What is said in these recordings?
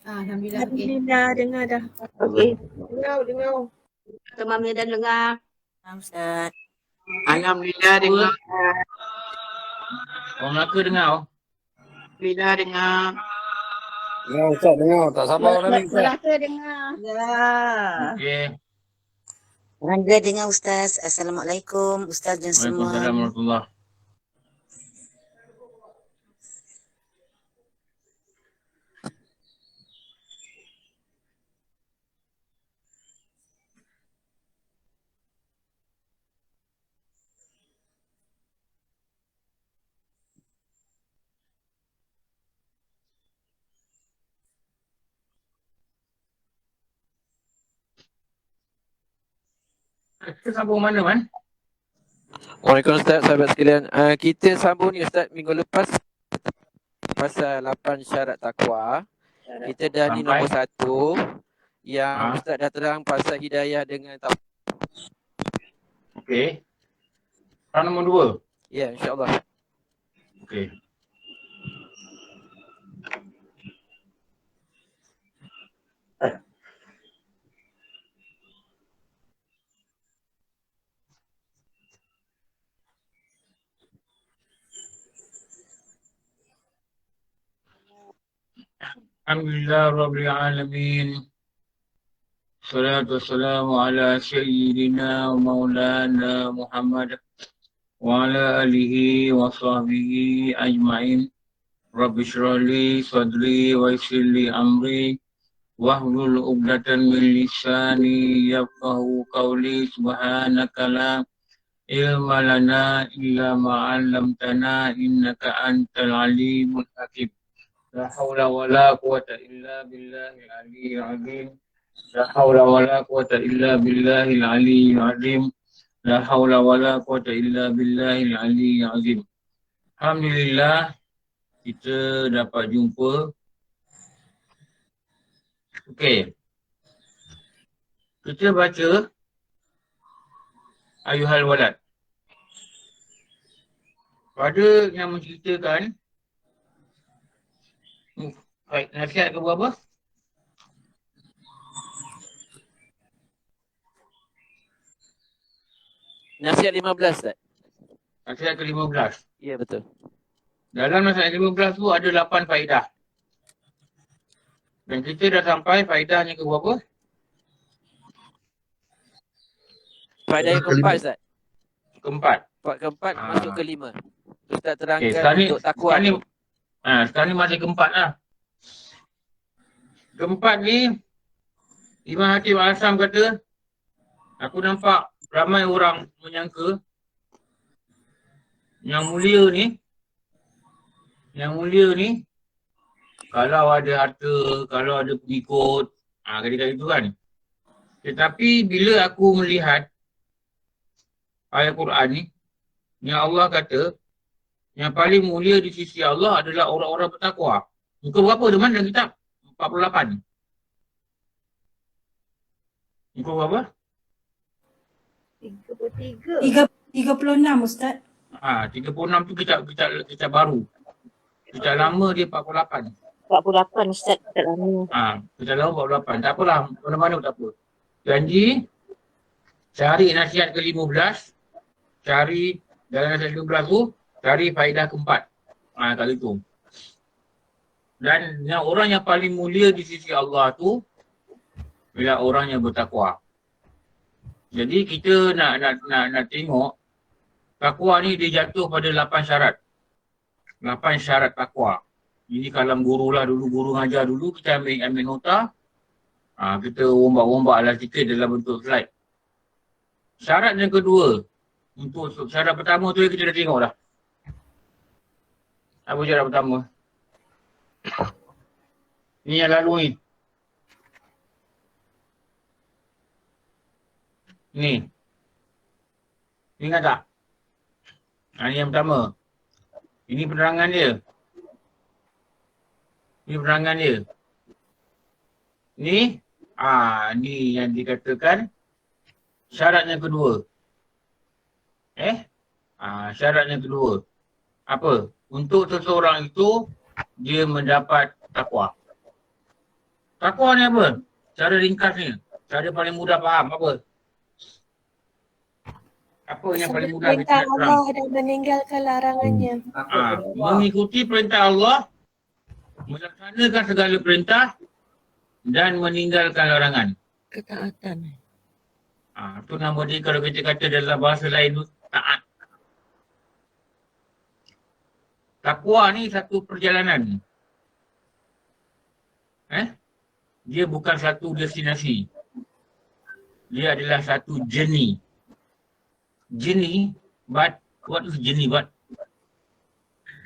Alhamdulillah. Okey. Alhamdulillah, dengar dah. Okey. Dengar. Teman Medan dengar. Ustaz. Alhamdulillah dengar. Orang Melaka dengar. Alhamdulillah dengar. Dengar Ustaz, dengar. Tak sabar dah ni Ustaz. Melaka dengar. Ya. Okey. Rangga dengar Ustaz. Assalamualaikum Ustaz dan semua. Waalaikumsalam warahmatullahi. Kita sambung mana, Man? Waalaikumsalam Ustaz, sahabat sekalian. Kita sambung ni Ustaz minggu lepas pasal 8 syarat takwa. Kita dah di nombor 1 yang Ustaz dah terang pasal hidayah dengan takwa. Okey. Soalan nombor 2. Ya, insya-Allah. Okey. Alhamdulillah Rabbil Alamin. Salatu wassalamu ala sayyidina wa maulana Muhammad wa ala alihi wa sahbihi ajma'in. Rabbi shrah li sadri wa yassir li amri wahlul 'uqdatam min lisani yafqahu qawli. Subhanaka la ilma lana illa ma 'allamtana innaka antal alimul hakim. La haula wala quwwata illa billahil aliyyil azim. La haula wala quwwata illa billahil aliyyil azim. La haula wala quwwata illa billahil aliyyil azim. Alhamdulillah kita dapat jumpa. Okey. Kita baca Ayuhal Walad. Pada yang menceritakan nasihat ke berapa? Nasihat 15 Ustaz. Nasihat ke-15. Ya, betul. Dalam nasihat ke-15 tu ada 8 faedah. Dan kita dah sampai faedahnya ke berapa? Faedah yang keempat Ustaz. Keempat. Keempat masuk ke 5. Ustaz terangkan Sekarang untuk takwa. Sekarang ni masih keempat lah. Keempat ni, Imam Hakim Al-Asam kata, aku nampak ramai orang menyangka yang mulia ni, kalau ada harta, kalau ada pengikut, kata-kata itu kan. Tetapi bila aku melihat ayat Quran ni, yang Allah kata, yang paling mulia di sisi Allah adalah orang-orang bertakwa. Muka berapa teman dalam kitab? 48. Muka berapa? 36 Ustaz. 36 tu kitab baru. Kitab lama dia 48. 48 Ustaz, tak lama. Kitab lama 48. Tak apalah, mana-mana tak apa. Janji, cari nasihat ke-15, cari dalam nasihat ke-15 tu, cari faedah keempat. Kalau itu. Dan yang orang yang paling mulia di sisi Allah tu ialah orang yang bertakwa. Jadi kita nak tengok takwa ni dia jatuh pada 8 syarat. 8 syarat takwa. Ini kalam guru lah dulu, guru ngajar dulu, kita ambil nota. Kita ombak-ombak lah sikit dalam bentuk slide. Syarat yang kedua, untuk syarat pertama tu kita dah tengok dah. Apa syarat pertama? Ni yang lalu ni. Ni. Ni ingat tak? Ni yang pertama. Ini penerangan dia. Ni penerangan dia. Ni. Ni yang dikatakan syarat yang kedua. Syarat yang kedua. Apa? Untuk seseorang itu, dia mendapat takwa. Takwa ni apa? Cara ringkasnya. Cara paling mudah faham apa? Apa yang paling mudah kita Perintah nak terang? Allah dan meninggalkan larangannya. Mengikuti perintah Allah, melaksanakan segala perintah dan meninggalkan larangan. Ketaatan. Itu nama dia kalau kita kata dalam bahasa lain tu taat. Takwa ni satu perjalanan. Dia bukan satu destinasi. Dia adalah satu journey. Journey, but what is journey but?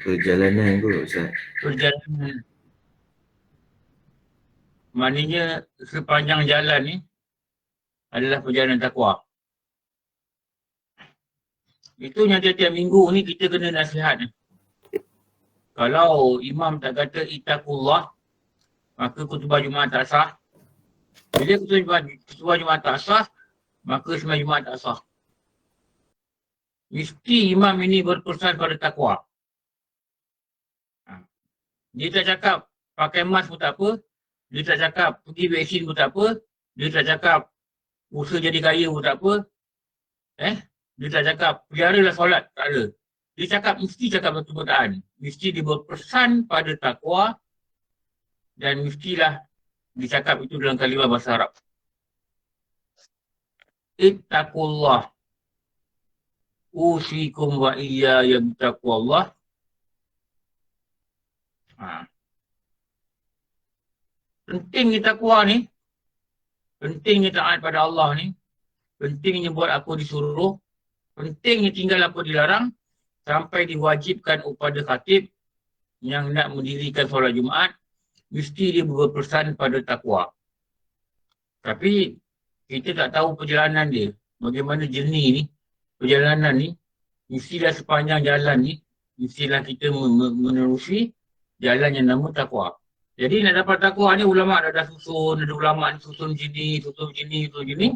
Perjalanan kot Ustaz. Perjalanan. Maknanya sepanjang jalan ni adalah perjalanan takwa. Itu yang tiap-tiap minggu ni kita kena nasihat ni. Kalau imam tak kata ittaqullah, maka khutbah Jumaat tak sah. Bila khutbah Jumaat tak sah, maka sembahyang Jumaat tak sah. Mesti imam ini berpesan pada takwa. Dia tak cakap pakai mask pun tak apa. Dia tak cakap pergi vaksin pun tak apa. Dia tak cakap usaha jadi kaya pun tak apa. Dia tak cakap peliharalah solat. Tak ada. Dia cakap, mesti cakap betul-betul. Mesti dia berpesan pada takwa. Dan mestilah dicakap itu dalam kalimah bahasa Arab. Ittaqullah. Usikum wa iyaya bitaqwallah. Pentingnya takwa ni, pentingnya taat pada Allah ni, pentingnya buat apa disuruh, pentingnya tinggal apa dilarang, sampai diwajibkan kepada khatib yang nak mendirikan solat Jumaat, mesti dia berpesan pada takwa. Tapi kita tak tahu perjalanan dia, bagaimana journey ni, perjalanan ni, mestilah sepanjang jalan ni, mestilah kita menerusi jalan yang nama takwa. Jadi nak dapat takwa ni ulama' dah susun, ada ulama' ni susun sini, susun sini, susun sini.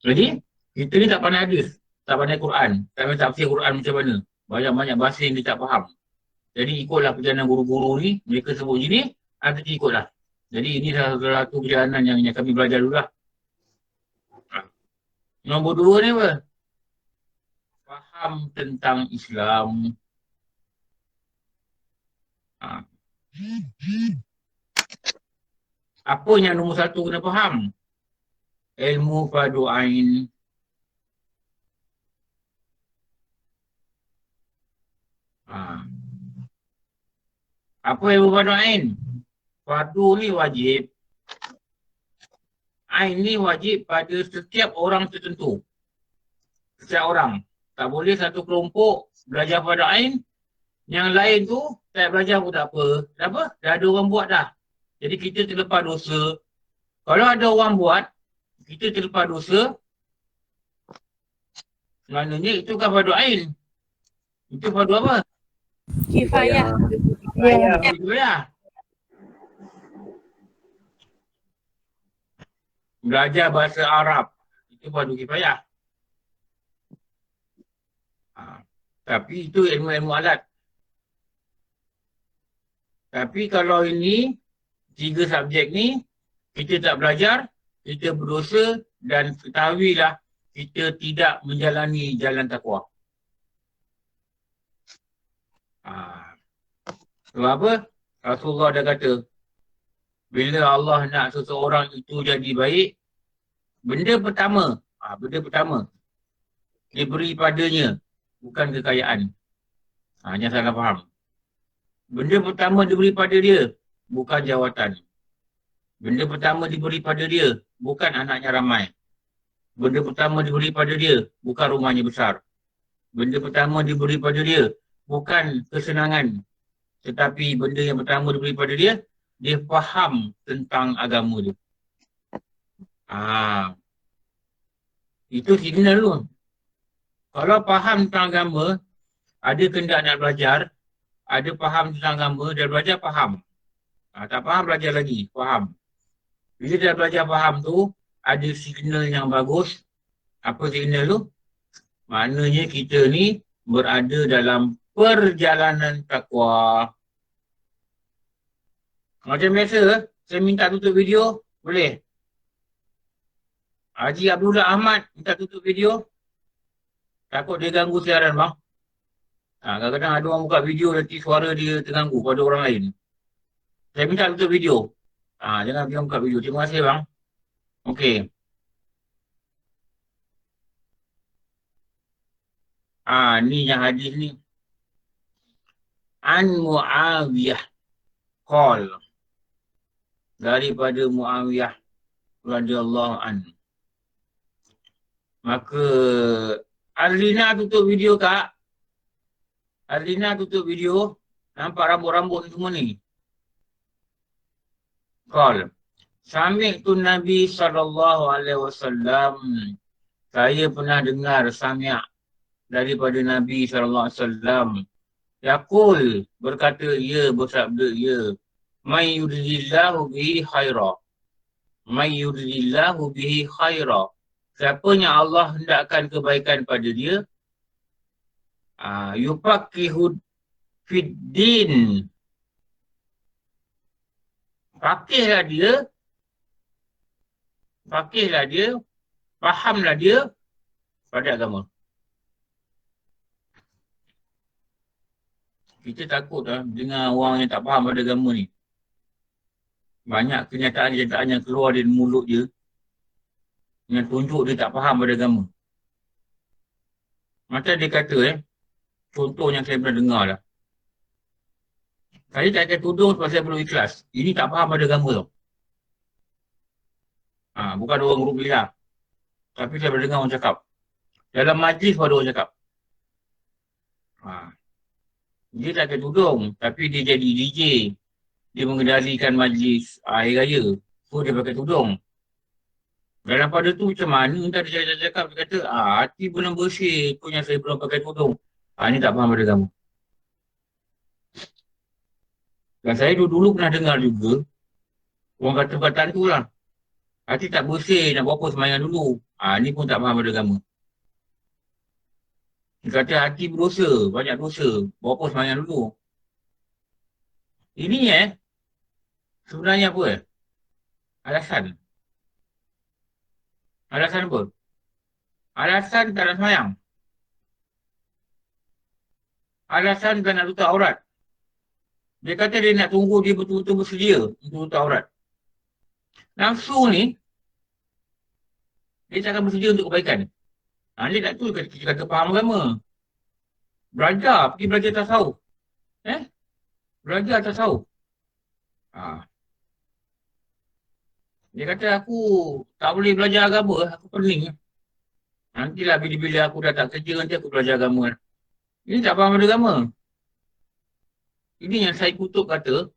Jadi kita ni tak pandai hadis, tak pandai Quran, tak pandai tafsir Quran macam mana. Banyak-banyak bahasa yang dia tak faham. Jadi ikutlah perjalanan guru-guru ni, mereka sebut sini, kita ikutlah. Jadi ini salah satu perjalanan yang kami belajar dulu lah. Nombor 2 ni apa? Faham tentang Islam. Apa yang nombor 1 kena faham? Ilmu fardu ain. Apa ilmu fardu ain? Fardu ni wajib. Ain ni wajib pada setiap orang tertentu. Setiap orang. Tak boleh satu kelompok belajar fardu ain, yang lain tu tak belajar pun tak apa. Kenapa? Dah ada orang buat dah. Jadi kita terlepas dosa. Kalau ada orang buat, kita terlepas dosa, maknanya itu kan fardu ain. Itu fardu apa? Kifayah. Kifayah. Belajar bahasa Arab, itu fardu kifayah. Tapi itu ilmu-ilmu alat. Tapi kalau ini, 3 subjek ni, kita tak belajar, kita berdosa dan ketahuilah kita tidak menjalani jalan takwa. Sebab apa? Rasulullah dah kata, bila Allah nak seseorang itu jadi baik, benda pertama, dia beri padanya, bukan kekayaan. Jangan salah faham. Benda pertama diberi pada dia, bukan jawatan. Benda pertama diberi pada dia, bukan anaknya ramai. Benda pertama diberi pada dia, bukan rumahnya besar. Benda pertama diberi pada dia, bukan kesenangan. Tetapi benda yang pertama diberi pada dia, dia faham tentang agama dia. Itu signal tu. Kalau faham tentang agama, ada kehendak nak belajar, ada faham tentang agama, dah belajar faham. Tak faham belajar lagi, faham. Bila dah belajar faham tu, ada signal yang bagus. Apa signal tu? Maknanya kita ni berada dalam perjalanan takwa. Macam biasa, Saya minta tutup video, boleh? Haji Abdullah Ahmad minta tutup video. Takut dia ganggu siaran bang. Kadang-kadang ada orang buka video nanti suara dia terganggu pada orang lain. Saya minta tutup video. Jangan bilang buka video. Terima kasih bang. Okey. Ni yang hadis ni. An Muawiyah qal. Daripada Muawiyah radhiyallahu anhu. Maka Arlina tutup video kak. Arlina tutup video. Nampak rambut-rambut semua ni. Qal. Sami'tu Nabi SAW. Saya pernah dengar sami' daripada Nabi SAW. Yaqul, berkata ia, bersabda ia. May yuridillahu bihi khaira. May yuridillahu bihi khaira. Siapanya Allah hendakkan kebaikan pada dia. Yufaqihu fid din. Fakihlah dia, fahamlah dia pada agama. Kita takut dengan orang yang tak faham pada agama ni. Banyak kenyataan-kenyataan yang keluar dari mulut dia yang tunjuk dia tak faham pada agama. Macam dia kata contoh yang saya pernah dengar lah. Saya tak pakai tudung sebab saya belum ikhlas. Ini tak faham pada agama tau. Bukan orang rupiah. Tapi saya pernah dengar orang cakap. Dalam majlis pada orang cakap. Dia tak pakai tudung. Tapi dia jadi DJ. Dia mengendalikan majlis akhir raya. So dia pakai tudung. Dalam pada tu macam mana tadi saya cakap. Dia kata hati belum bersih. Tu yang saya belum pakai tudung. Ini tak faham pada agama. Dan saya dulu pernah dengar juga. Orang kata perkataan tu lah. Hati tak bersih nak buat apa sembahyang dulu. Ni pun tak faham pada agama. Dia kata hati berdosa, banyak dosa. Buat apa sembahyang dulu. Ini sebenarnya apa alasan. Alasan apa? Alasan tak nak sembahyang. Alasan tak nak tutup aurat. Dia kata dia nak tunggu dia betul-betul bersedia untuk tutup aurat. Nafsu ni, dia tak akan bersedia untuk kebaikan. Dia tak tu kita kata faham agama. Belajar, pergi belajar tasawuf. Belajar tasawuf. Dia kata aku tak boleh belajar agama, aku pening. Nantilah bila-bila aku dah tak kerja, nanti aku belajar agama. Ini tak faham agama. Ini yang saya kutuk kata,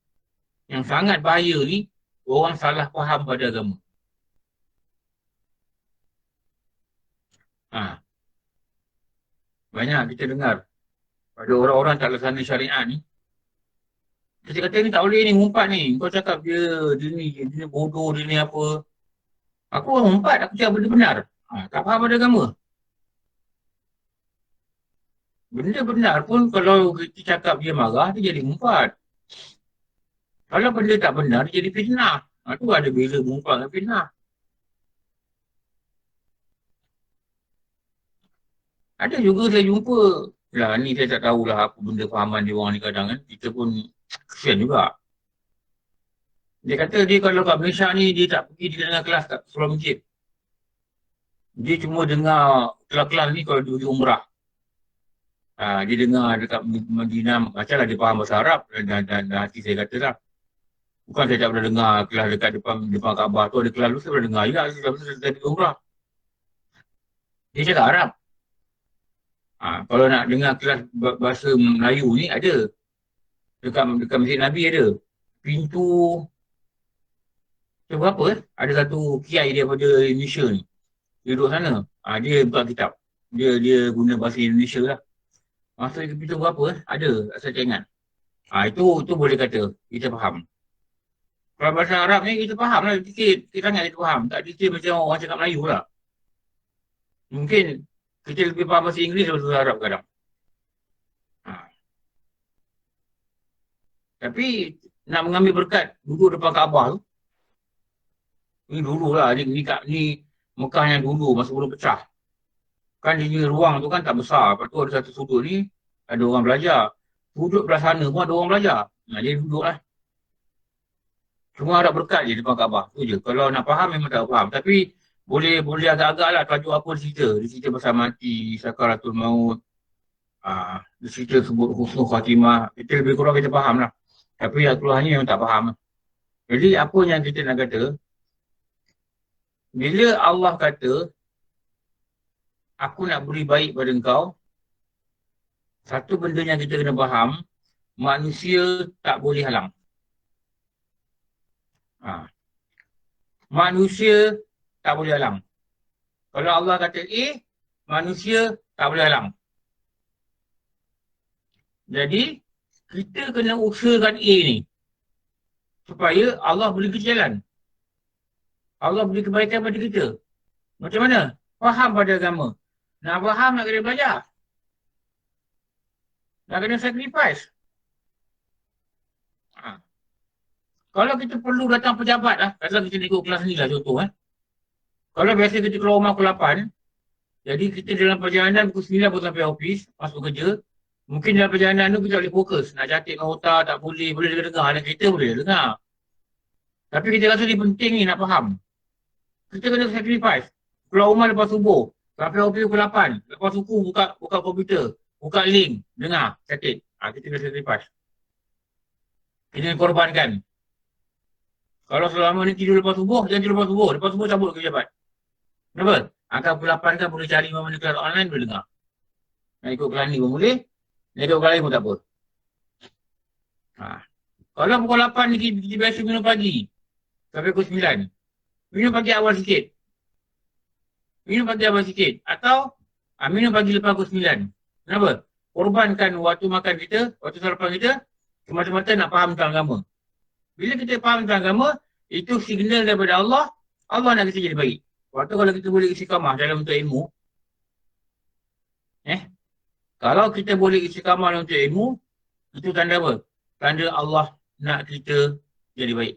yang sangat bahaya ni, orang salah faham pada agama. Banyak kita dengar pada orang-orang tak laksana syariat ni. Kita kata ni tak boleh ni, ngumpat ni. Kau cakap dia ni bodoh, dia ni apa. Aku orang ngumpat, aku cakap benda benar. Tak faham pada agama. Benda benar pun kalau kita cakap dia marah, dia jadi ngumpat. Kalau benda tak benar, dia jadi fitnah. Tu ada beza ngumpat dengan fitnah. Ada juga saya jumpa. Ni saya tak tahulah apa benda fahaman dia orang ni kadang kan. Kita pun kesian juga. Dia kata dia kalau kat Malaysia ni, dia tak pergi dengar kelas kat sekolah masjid. Dia cuma dengar kelas-kelas ni kalau dia umrah. Dia dengar dekat Madinah, macamlah dia faham bahasa Arab dan hati saya kata lah. Bukan saya tak pernah dengar kelas dekat depan Kaabah tu ada kelas dulu, saya pernah dengar juga saya dari umrah. Dia cakap Arab. Kalau nak dengar kelas bahasa Melayu ni ada. Dekat Masjid Nabi ada. Pintu berapa ada satu kiai daripada Indonesia ni. Dia duduk sana. Dia buka kitab. Dia guna bahasa Indonesia lah. Masa kita berapa ada, saya tak ingat. Itu boleh kata, kita faham. Kalau bahasa Arab ni kita faham lah, sikit sangat kita faham. Tak detail macam orang cakap Melayu lah. Mungkin kita lebih faham bahasa Inggeris daripada bahasa Arab kadang. Tapi nak mengambil berkat, duduk depan Kaabah tu, Ni dulu lah, ni Mekah yang dulu, masa belum pecah. Kan di ruang tu kan tak besar. Lepas tu ada satu sudut ni, ada orang belajar. Sudut belah sana pun ada orang belajar. Dia duduk lah. Cuma harap berkat je depan Kaabah. Tu je. Kalau nak faham memang tak faham. Tapi boleh agak-agak lah tajuk apa cerita. Dia cerita pasal mati, sakaratul maut. Dia cerita sebut husnul khatimah. Kita lebih kurang kita faham lah. Tapi yang keluarnya memang tak faham lah. Jadi apa yang kita nak kata, bila Allah kata, aku nak beri baik pada engkau, satu benda yang kita kena faham, manusia tak boleh halang. Manusia tak boleh halang. Kalau Allah kata A, manusia tak boleh halang. Jadi, kita kena usahakan A ni. Supaya Allah beri kita jalan. Allah beri kebaikan pada kita. Macam mana? Faham pada agama. Nak faham, nak kena belajar. Nak kena sacrifice. Kalau kita perlu datang pejabat lah, katalah kita ikut kelas ni lah contoh. Kalau biasa kita keluar rumah pukul 8, jadi kita dalam perjalanan pukul 9 baru sampai office, masuk kerja. Mungkin dalam perjalanan tu kita boleh fokus. Nak catik nota tak boleh dengar. Dan kita boleh dengar. Tapi kita rasa ni penting ni nak faham. Kita kena sacrifice. Keluar rumah lepas subuh. Sampai office pukul 8. Lepas suku buka komputer. Buka link. Dengar. Catik. Kita kena sacrifice. Kita korbankan. Kalau selama ni tidur lepas subuh, jangan tidur lepas subuh. Lepas subuh cabut ke pejabat. Kenapa? Angkat pukul 8 kan boleh cari mana kelas online, boleh dengar. Nak ikut kelas ni pun boleh. Nak ikut kelas lain pun tak apa. Kalau pukul 8 ni kita biasa minum pagi. Sampai pukul 9. Minum pagi awal sikit. Atau minum pagi lepas pukul 9. Kenapa? Korbankan waktu makan kita, waktu sarapan kita, semata-mata nak faham tentang agama. Bila kita faham tentang agama, itu signal daripada Allah, Allah nak kita jadi baik. Waktu kalau kita boleh istiqamah dalam untuk ilmu, kalau kita boleh istiqamah dalam untuk ilmu, itu tanda apa? Tanda Allah nak kita jadi baik.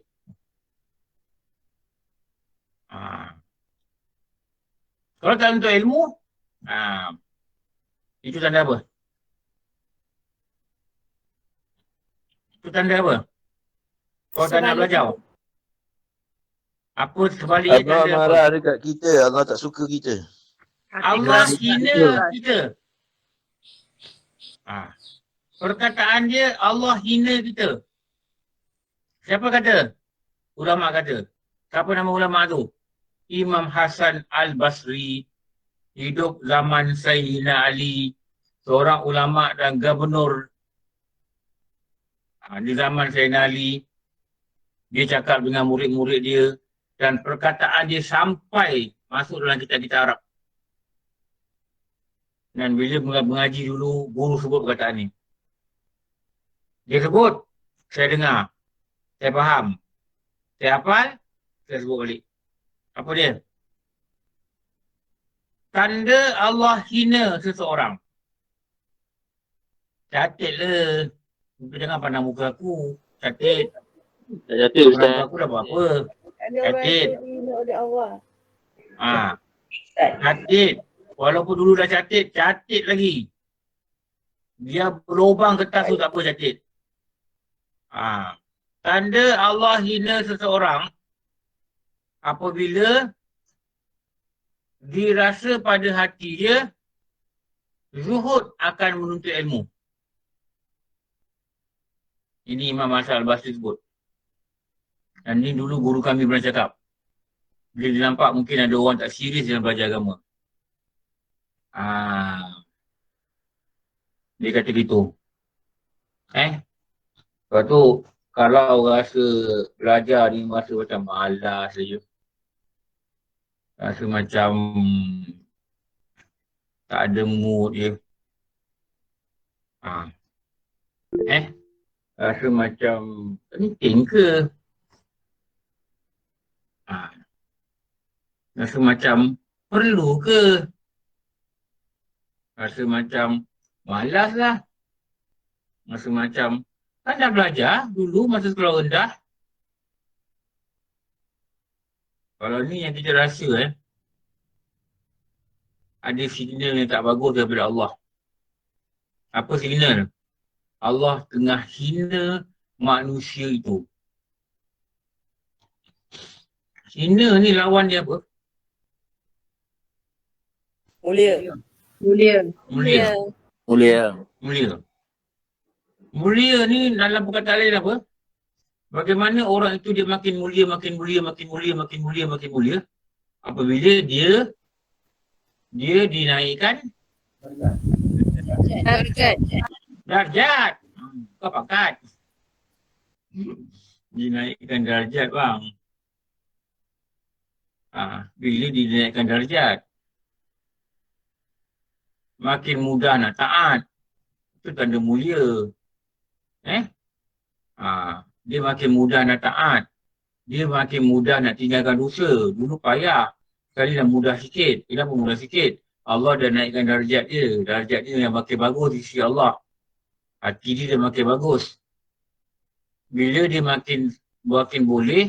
Kalau tak untuk ilmu, itu tanda apa? Itu tanda apa? Kalau tak nak belajar. Apa sebaliknya Allah tanda marah apa? dekat kita, Allah tak suka kita. Allah hina kita. Perkataan dia, Allah hina kita. Siapa kata? Ulama kata. Siapa nama ulama tu? Imam Hasan Al-Basri. Hidup zaman Sayyidina Ali. Seorang ulama dan gubernur di zaman Sayyidina Ali. Dia cakap dengan murid-murid dia. Dan perkataan dia sampai masuk dalam kitab-kitab Arab. Dan bila mengaji dulu, guru sebut perkataan ni. Dia sebut, saya dengar. Saya faham. Saya hafal, saya sebut balik. Apa dia? Tanda Allah hina seseorang. Catatlah. Jangan pandang muka aku. Catat. Tak jatuh Muka Ustaz. aku dah buat apa? Ada orang yang dihina oleh Allah. Catat. Walaupun dulu dah catat lagi. Dia berlubang kertas tu tak apa catat. Tanda Allah hina seseorang apabila dirasa pada hati dia zuhud akan menuntut ilmu. Ini Imam Hasan Al-Basri sebut. Dan ini dulu guru kami pernah cakap. Bila dia nampak mungkin ada orang tak serius dalam belajar agama. Dia kata gitu. Lepas tu, kalau rasa belajar ni rasa macam malas saja. Rasa macam tak ada mood je. Rasa macam penting ke? Rasa macam perlu ke? Rasa macam malas lah. Rasa macam kan dah belajar dulu masa sekolah rendah. Kalau ni yang kita rasa ada signal yang tak bagus daripada Allah. Apa signal? Allah tengah hina manusia itu. Hina ni lawan dia apa? Mulia. Mulia. Mulia. Mulia. Mulia ni dalam perkataan lain apa? Bagaimana orang itu dia makin mulia, makin mulia, makin mulia, makin mulia, makin mulia. Apabila dia dinaikkan darjat. Kau pangkat. Dinaikkan darjat bang. Bila dinaikkan darjat, makin mudah nak taat. Itu tanda mulia. Dia makin mudah nak taat. Dia makin mudah nak tinggalkan dosa. Dulu payah. Sekali dah mudah sikit. Kenapa mudah sikit? Allah dah naikkan darjat dia. Darjat dia yang makin bagus di sisi Allah. Hati dia makin bagus. Bila dia makin boleh,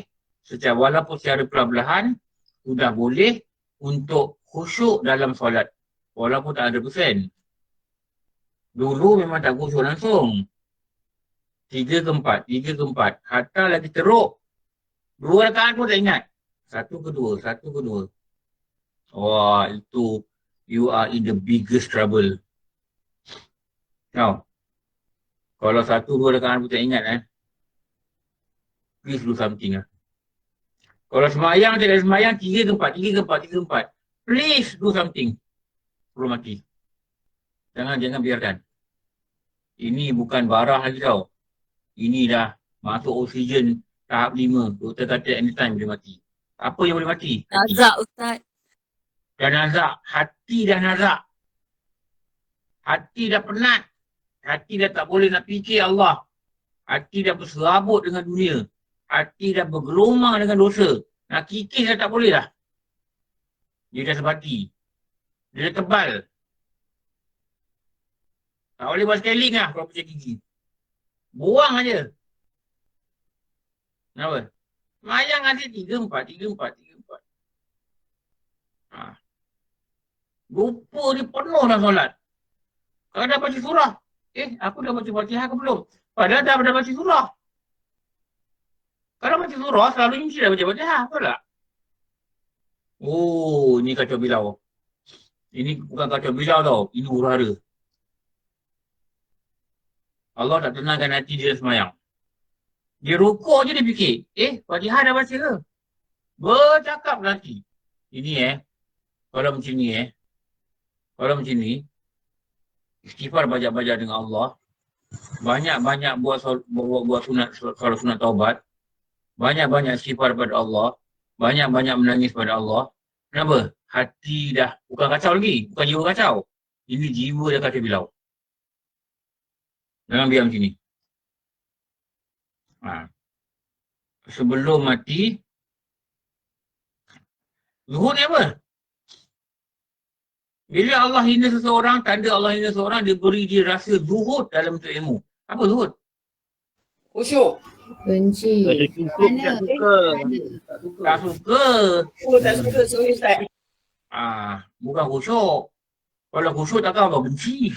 walaupun secara perlahan-lahan, sudah boleh untuk khusyuk dalam solat. Walaupun tak ada persen. Dulu memang tak khusyuk langsung. 3 ke 4, 3 ke 4. Hatta lagi teruk. 2 rakaat pun tak ingat. 1 ke 2, 1 ke 2. Wah, itu you are in the biggest trouble. Now, kalau 1, 2 rakaat pun tak ingat please do something Kalau semayang, tak ada semayang, 3 ke 4, 3 ke 4, 3 ke 4. Please do something. Belum mati. Jangan biarkan. Ini bukan barah lagi tau. Ini dah masuk oksigen tahap 5. Doktor kata anytime boleh mati. Apa yang boleh mati? Nazak Ustaz. Dah nazak. Hati dah nazak. Hati dah penat. Hati dah tak boleh nak fikir Allah. Hati dah berserabut dengan dunia. Hati dah bergelumang dengan dosa. Nak kikis dah tak boleh dah. Dia dah sebati. Dia dah tebal. Tak boleh buat scaling lah kalau pecah gigi. Buang aja. Kenapa? Semayang nanti 3, 4, 3, 4, 3, 4. Lupa dia penuh dah solat. Kalau dah baca surah. Aku dah baca Fatihah ke belum? Padahal dah baca surah. Kalau baca surah, selalunya mesti dah baca Fatihah. Betul tak? Oh, ini kacau bilau. Ini bukan kacau bilau tau. Ini huru-hara. Allah tak tenangkan hati dia semayang. Dia rukuk je dia fikir. Fatihah dah baca ke? Bercakap nanti. Ini kalau macam ni kalau macam ni, istighfar banyak-banyak dengan Allah. Banyak-banyak buat sunat, kalau sunat taubat. Banyak-banyak istighfar pada Allah. Banyak-banyak menangis pada Allah. Kenapa? Hati dah bukan kacau lagi. Bukan jiwa kacau. Ini jiwa dah kacau bilau. Jangan biar macam ni. Sebelum mati, zuhud ni apa? Bila Allah hina seseorang, tanda Allah hina seseorang, dia beri dia rasa zuhud dalam bentuk ilmu. Apa zuhud? Khusyuk. Benci. Tak suka. Tak suka, sorry Ustaz. Bukan khusyuk. Kalau khusyuk takkan Allah benci.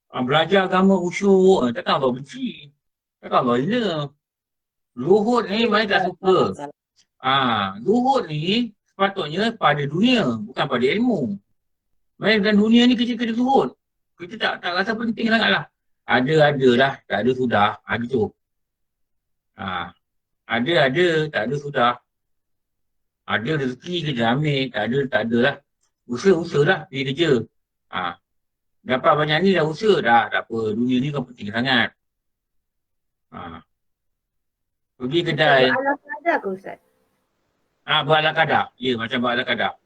Belajar agama khusyuk, takkan Allah benci. Takkan Allah hina. Zuhud ni mana tak suka. Zuhud ni sepatutnya pada dunia, bukan pada ilmu. Dalam dunia ni kita kena zuhud. Kita tak rasa penting sangat lah. Ada lah, tak ada sudah. Gitu. Ada, tak ada sudah. Ada rezeki kita ambil, tak ada lah. Usaha lah, pergi kerja. Dapat banyak ni dah usaha dah, tak apa. Dunia ni kan penting sangat. Pergi kedai. Ala kadar ke Ustaz? Buat ala kadar. Ya, macam buat ala kadar.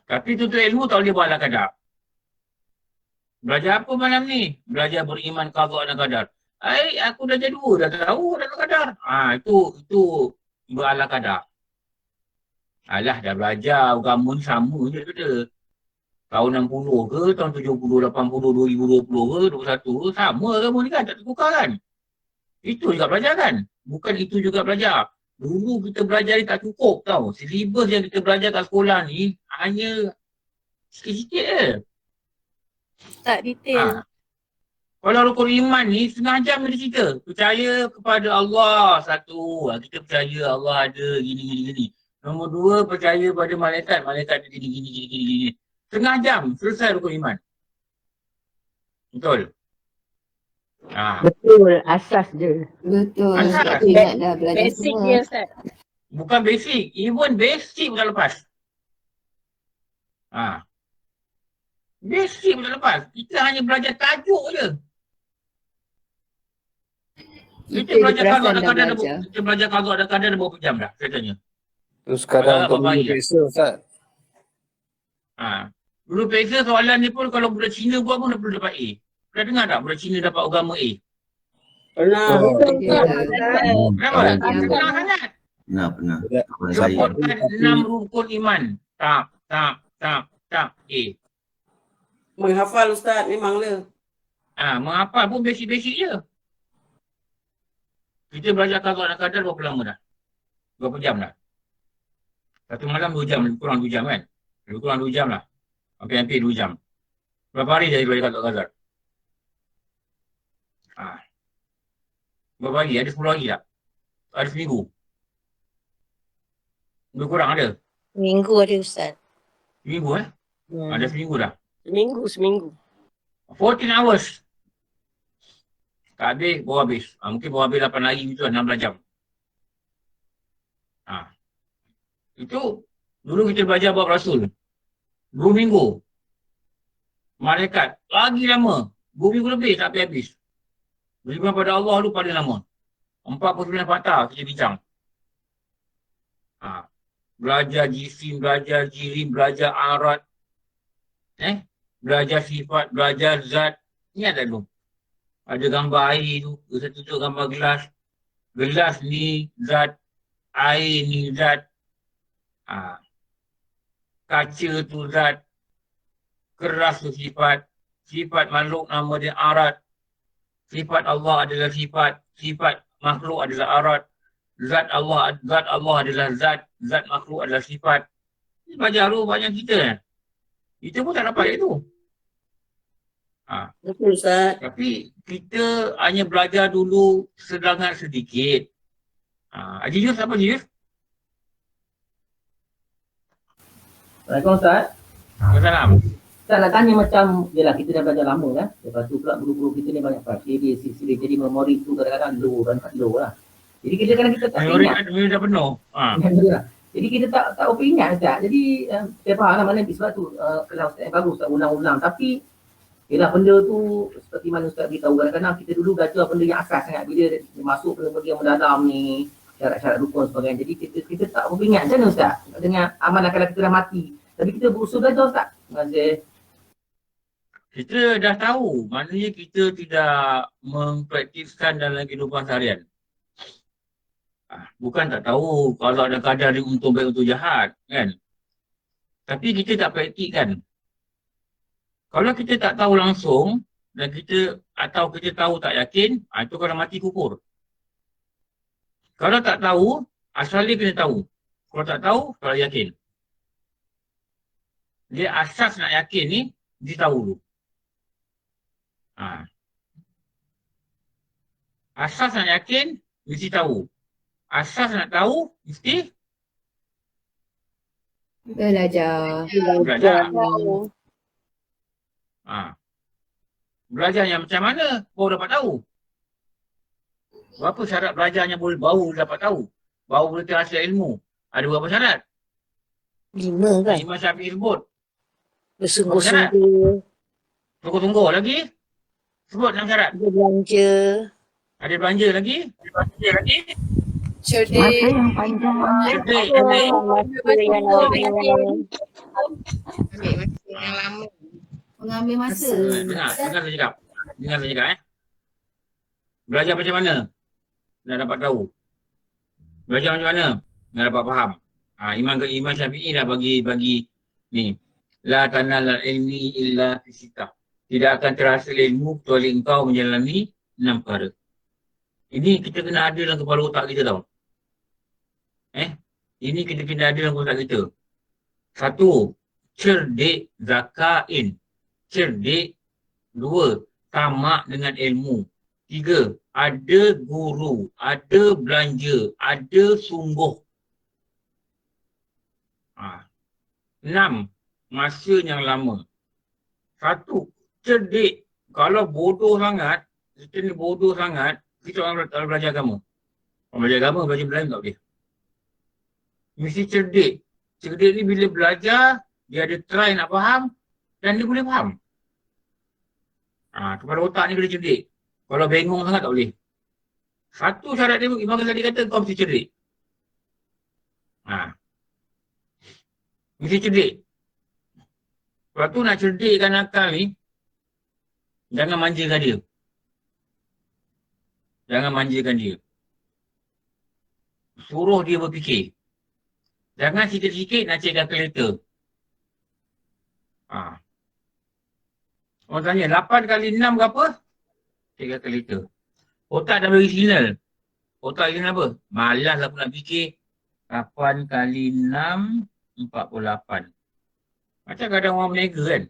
Tapi tuntut ilmu tak boleh buat ala kadar. Belajar apa malam ni? Belajar beriman qada dan qadar. Aku dah jadi 2, dah tahu dah qadar. Itu berala kadar. Alah, dah belajar agama ni sama je kita. Tahun 60 ke, tahun 70, 80, 2020 ke, 21 ke, sama agama ni kan, tak tertukar kan? Itu juga belajar kan? Bukan itu juga belajar. Dulu kita belajar ni tak cukup tau. Silibus yang kita belajar kat sekolah ni hanya sikit-sikit je. Tak detail. Kalau rukun iman ni setengah jam dia cerita. Percaya kepada Allah satu. Kita percaya Allah ada gini. Nombor dua, percaya pada malaikat. Malaikat ada gini. Setengah jam selesai rukun iman. Betul? Betul, asas je. Betul. Asal. Kita ingat dah belajar Basic semua. dia Ustaz. Bukan basic. Even basic pun dah lepas. Basic pun dah lepas. Kita hanya belajar tajuk je. Kita belajar perasan kalau ada dah kadar belajar. kita belajar kalau ada kadar dah berapa jam dah saya tanya. Tu sekarang untuk Baik. minggu biasa Ustaz. Dulu peksa soalan ni pun kalau budak Cina buat pun dah perlu dapat A. Pernah dengar tak budak Cina dapat agama A? Pernah. Kenapa? Senang sangat. Pernah. Kawan saya. Sebutkan 6 rukun iman. Tak. A. Menghafal Ustaz, memanglah. Menghafal pun basic-basic je. Kita belajar kalau nak kadar berapa lama dah? Berapa jam dah? Satu malam 2 jam, lebih kurang 2 jam kan? Lebih kurang 2 jam lah. Hampir 2 jam. Berapa hari jadi belajar kalau kadar? Berapa hari? Ada 10 hari tak? Ada seminggu? Lebih kurang ada? Minggu ada Ustaz. Seminggu Ada seminggu dah. Seminggu. 14 hours. Tak habis, baru habis. Mungkin baru habis 8 hari itu 16 jam. Itu dulu kita belajar bab Rasul. 2 minggu. Malaikat. Lagi lama. 2 minggu lebih tak habis. Beriman pada Allah tu paling lama. 49 patah kita bincang. Belajar jisim, belajar jirim, belajar arat. Belajar sifat, belajar zat. Ingat tak tu? Ada gambar air tu. Saya tunjuk gambar gelas. Gelas ni zat. Air ni zat. Kaca tu zat. Keras tu sifat. Sifat makhluk nama dia arat. Sifat Allah adalah sifat. Sifat makhluk adalah arat. Zat Allah adalah zat. Zat makhluk adalah sifat. Ini belajar tu banyak kita. Kita pun tak dapat itu. Betul Ustaz. Tapi kita hanya belajar dulu sedangan sedikit. Haji Yus, apa Haji Yus? Assalamualaikum Ustaz. Salam. Ustaz nak tanya macam, yelah kita dah belajar lama kan. Lepas tu pula guru-guru kita ni banyak praktik dia, sisi jadi memori tu kadang-kadang low dan tak low lah. Jadi kita kadang kita tak ingat. Memori dah penuh. Jadi kita tak apa ingat Ustaz. Jadi saya faham lah mana sebab tu kelas Ustaz yang bagus Ustaz ulang-ulang. Tapi yelah benda tu seperti mana Ustaz beritahu kadang-kadang kita dulu belajar benda yang asas sangat. Bila dia masuk benda-benda yang mendalam ni, syarat-syarat rukun sebagainya. Jadi kita tak apa ingat macam mana Ustaz dengan amalan kalau kita dah mati. Tapi kita berusaha belajar Ustaz. Terima kasih. Kita dah tahu, maknanya kita tidak mempraktiskan dalam kehidupan seharian. Bukan tak tahu kalau ada kadar dia untung baik untuk jahat, kan? Tapi kita tak praktikkan. Kalau kita tak tahu langsung dan kita atau kita tahu tak yakin, itu kalau mati kufur. Kalau tak tahu, asal dia kena tahu. Kalau tak tahu, kalau yakin. Dia asas nak yakin ni, dia tahu dulu. Asas nak yakin, mesti tahu. Asas nak tahu, mesti Belajar. Belajarnya macam mana, baru dapat tahu. Berapa syarat belajarnya baru dapat tahu. Baru boleh terhasil ilmu. Ada berapa syarat? 5 kan? Imam Syafi'i sebut. Bersungguh-sungguh. Tunggu-tunggu lagi. Sebut 6 syarat. Dia belanja. Ada belanja lagi? Cerdik. yang panjang. Cerdik. Masa yang lama. Mengambil masa. Dengar saya cakap. Belajar macam mana? Nak dapat tahu. Belajar macam mana? Nak dapat faham. Imam Syafi'i dah bagi ni. La tanal ilmi illa fisika. Tidak akan terhasil ilmu kecuali engkau menjalani 6 perkara. Ini kita kena ada dalam kepala otak kita tau. Ini kita kena ada dalam kotak kita. 1. Cerdik zakain. Cerdik. 2. Tamak dengan ilmu. 3. Ada guru. Ada belanja. Ada sungguh. 6. Masa yang lama. 1. Cerdik. Kalau bodoh sangat, kita ni bodoh sangat, kita orang belajar agama. Orang belajar agama, belajar Melayu tak boleh. Mesti cerdik. Cerdik ni bila belajar, dia ada try nak faham dan dia boleh faham. Kepala otak ni kena cerdik. Kalau bengong sangat tak boleh. Satu syarat dia, Imam Ghazali kata kau mesti cerdik. Mesti cerdik. Lepas tu nak cerdikkan akal ni, jangan manjakan dia. Jangan manjakan dia. Suruh dia berfikir. Jangan sikit-sikit nak cek kalkulator. Orang tanya, 8 kali 6 ke apa? Cek kalkulator. Otak dah bagi signal. Otak signal apa? Malas aku nak fikir. 8 kali 6, 48. Macam kadang orang meniaga kan?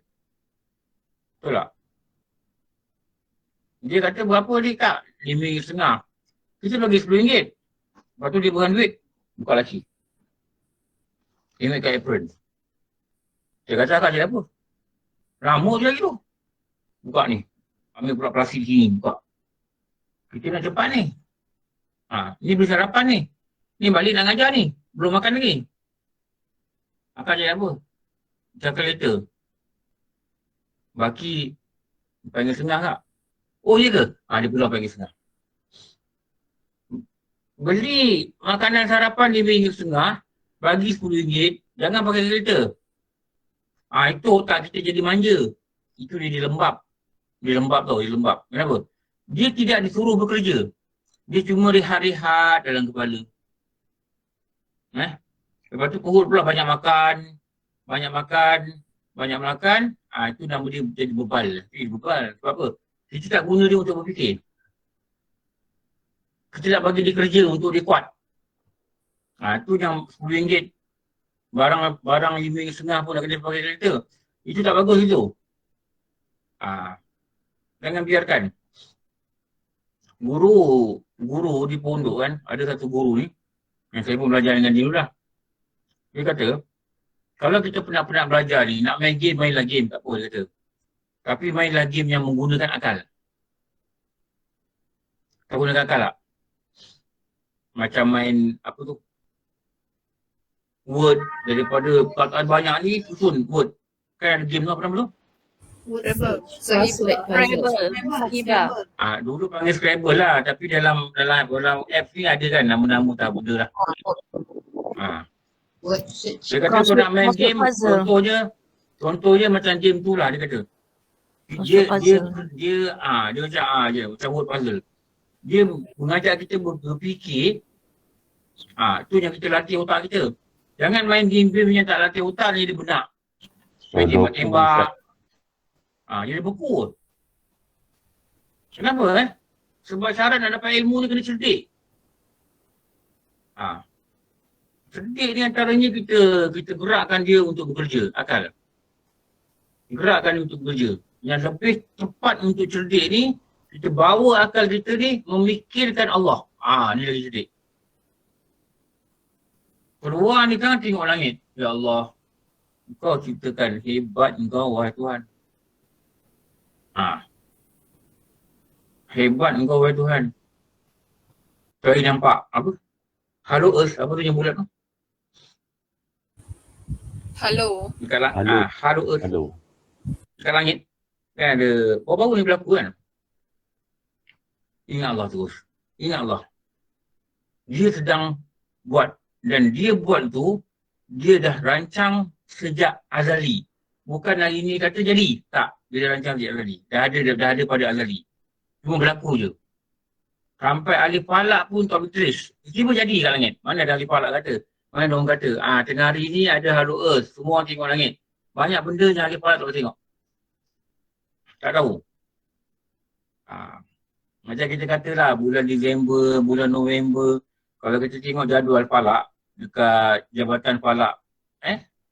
Betul tak? Dia kata berapa ni kak? RM5.50. Kita bagi RM10. Lepas tu dia berikan duit. Buka laki. Dia ambil kat apron. Dia kata akak jadi apa? Ramuk je lagi tu. Buka ni. Ambil pula plastik sini. Buka. Kita nak cepat ni. Ni beli sarapan ni. Ni balik nak ngajar ni. Belum makan lagi. Akak jadi apa? Kalkulator. Baki panggil setengah tak? Oh iya ke? Dia pulang panggil setengah. Beli makanan sarapan RM5.50, bagi RM10, jangan pakai kalkulator. Itu otak kita jadi manja. Itu dia lembab. Dia lembab tau, dia lembab. Kenapa? Dia tidak disuruh bekerja. Dia cuma rehat-rehat dalam kepala. Lepas tu perut pula banyak makan. Itu nama dia jadi bebal. Bebal. Sebab apa? Kita tak guna dia untuk berfikir. Kita tak bagi dia kerja untuk dia kuat. Itu yang RM10. Barang RM5.50 pun nak kena pakai kereta. Itu tak bagus itu. Jangan biarkan. Guru di pondok kan, ada satu guru ni, yang saya pun belajar dengan dia lah. Dia kata, kalau kita pernah belajar ni, nak main game, mainlah game, tak apa dia kata. Tapi mainlah game yang menggunakan akal. Tak gunakan akal tak? Macam main, apa tu? Word, daripada perkataan banyak ni, susun word. Kan ada game tu, apa nama tu? Dulu panggil Scrabble lah, tapi dalam app ni ada kan nama-nama tak benda lah. Dia kata kau nak main game, contohnya macam game tu lah dia kata. Dia macam word puzzle. Dia mengajak kita berfikir. Tu yang kita latih otak kita. Jangan main game-game yang tak latih otak ni dia benak. Main tembak. Jadi beku. Kenapa Sebab syarat nak dapat ilmu ni kena cerdik. Cerdik ni antaranya kita gerakkan dia untuk bekerja, akal. Gerakkan dia untuk bekerja. Yang lebih cepat untuk cerdik ni, kita bawa akal kita ni memikirkan Allah. Ni lagi cerdik. Keluar ni kan tengok langit. Ya Allah, Engkau ciptakan hebat Engkau wahai Tuhan. Hebat Engkau wahai Tuhan. Kau nampak apa? Hello Earth, apa tu yang bulat tu? Hello. Hello Earth. Dekat langit. Kan ada baru-baru ni berlaku kan? Ingat Allah terus. Ingat Allah. Dia sedang buat. Dan dia buat tu, dia dah rancang sejak azali. Bukan hari ni kata jadi. Tak. Dia dah rancang sejak azali. Dah ada pada azali. Cuma berlaku je. Sampai alif falak pun tak bertulis. Tiba jadi kat langit. Mana ada alif falak kata? Mana orang kata? Tengah hari ni ada Hello Earth. Semua orang tengok langit. Banyak benda yang alif falak tak boleh tengok. Tak tahu. Macam kita katalah bulan Disember, bulan November. Kalau kita tengok jadual falak, dekat Jabatan Falak,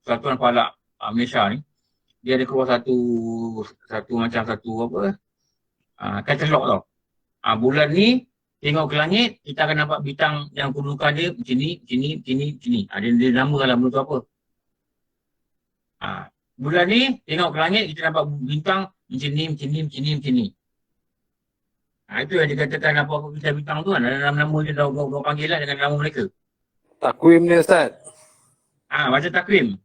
Persatuan Falak Malaysia ni, dia ada keluar satu apa, katalog tau. Bulan ni, tengok ke langit, kita akan nampak bintang yang kedudukan dia macam ni. Dia namakan lah benda tu apa. Bulan ni, tengok ke langit, kita nampak bintang macam ni. Itu yang dikatakan apa bintang-bintang tu kan. Ada nama dia, dua panggilan dengan nama mereka. Takwim ni Ustaz. Macam takwim.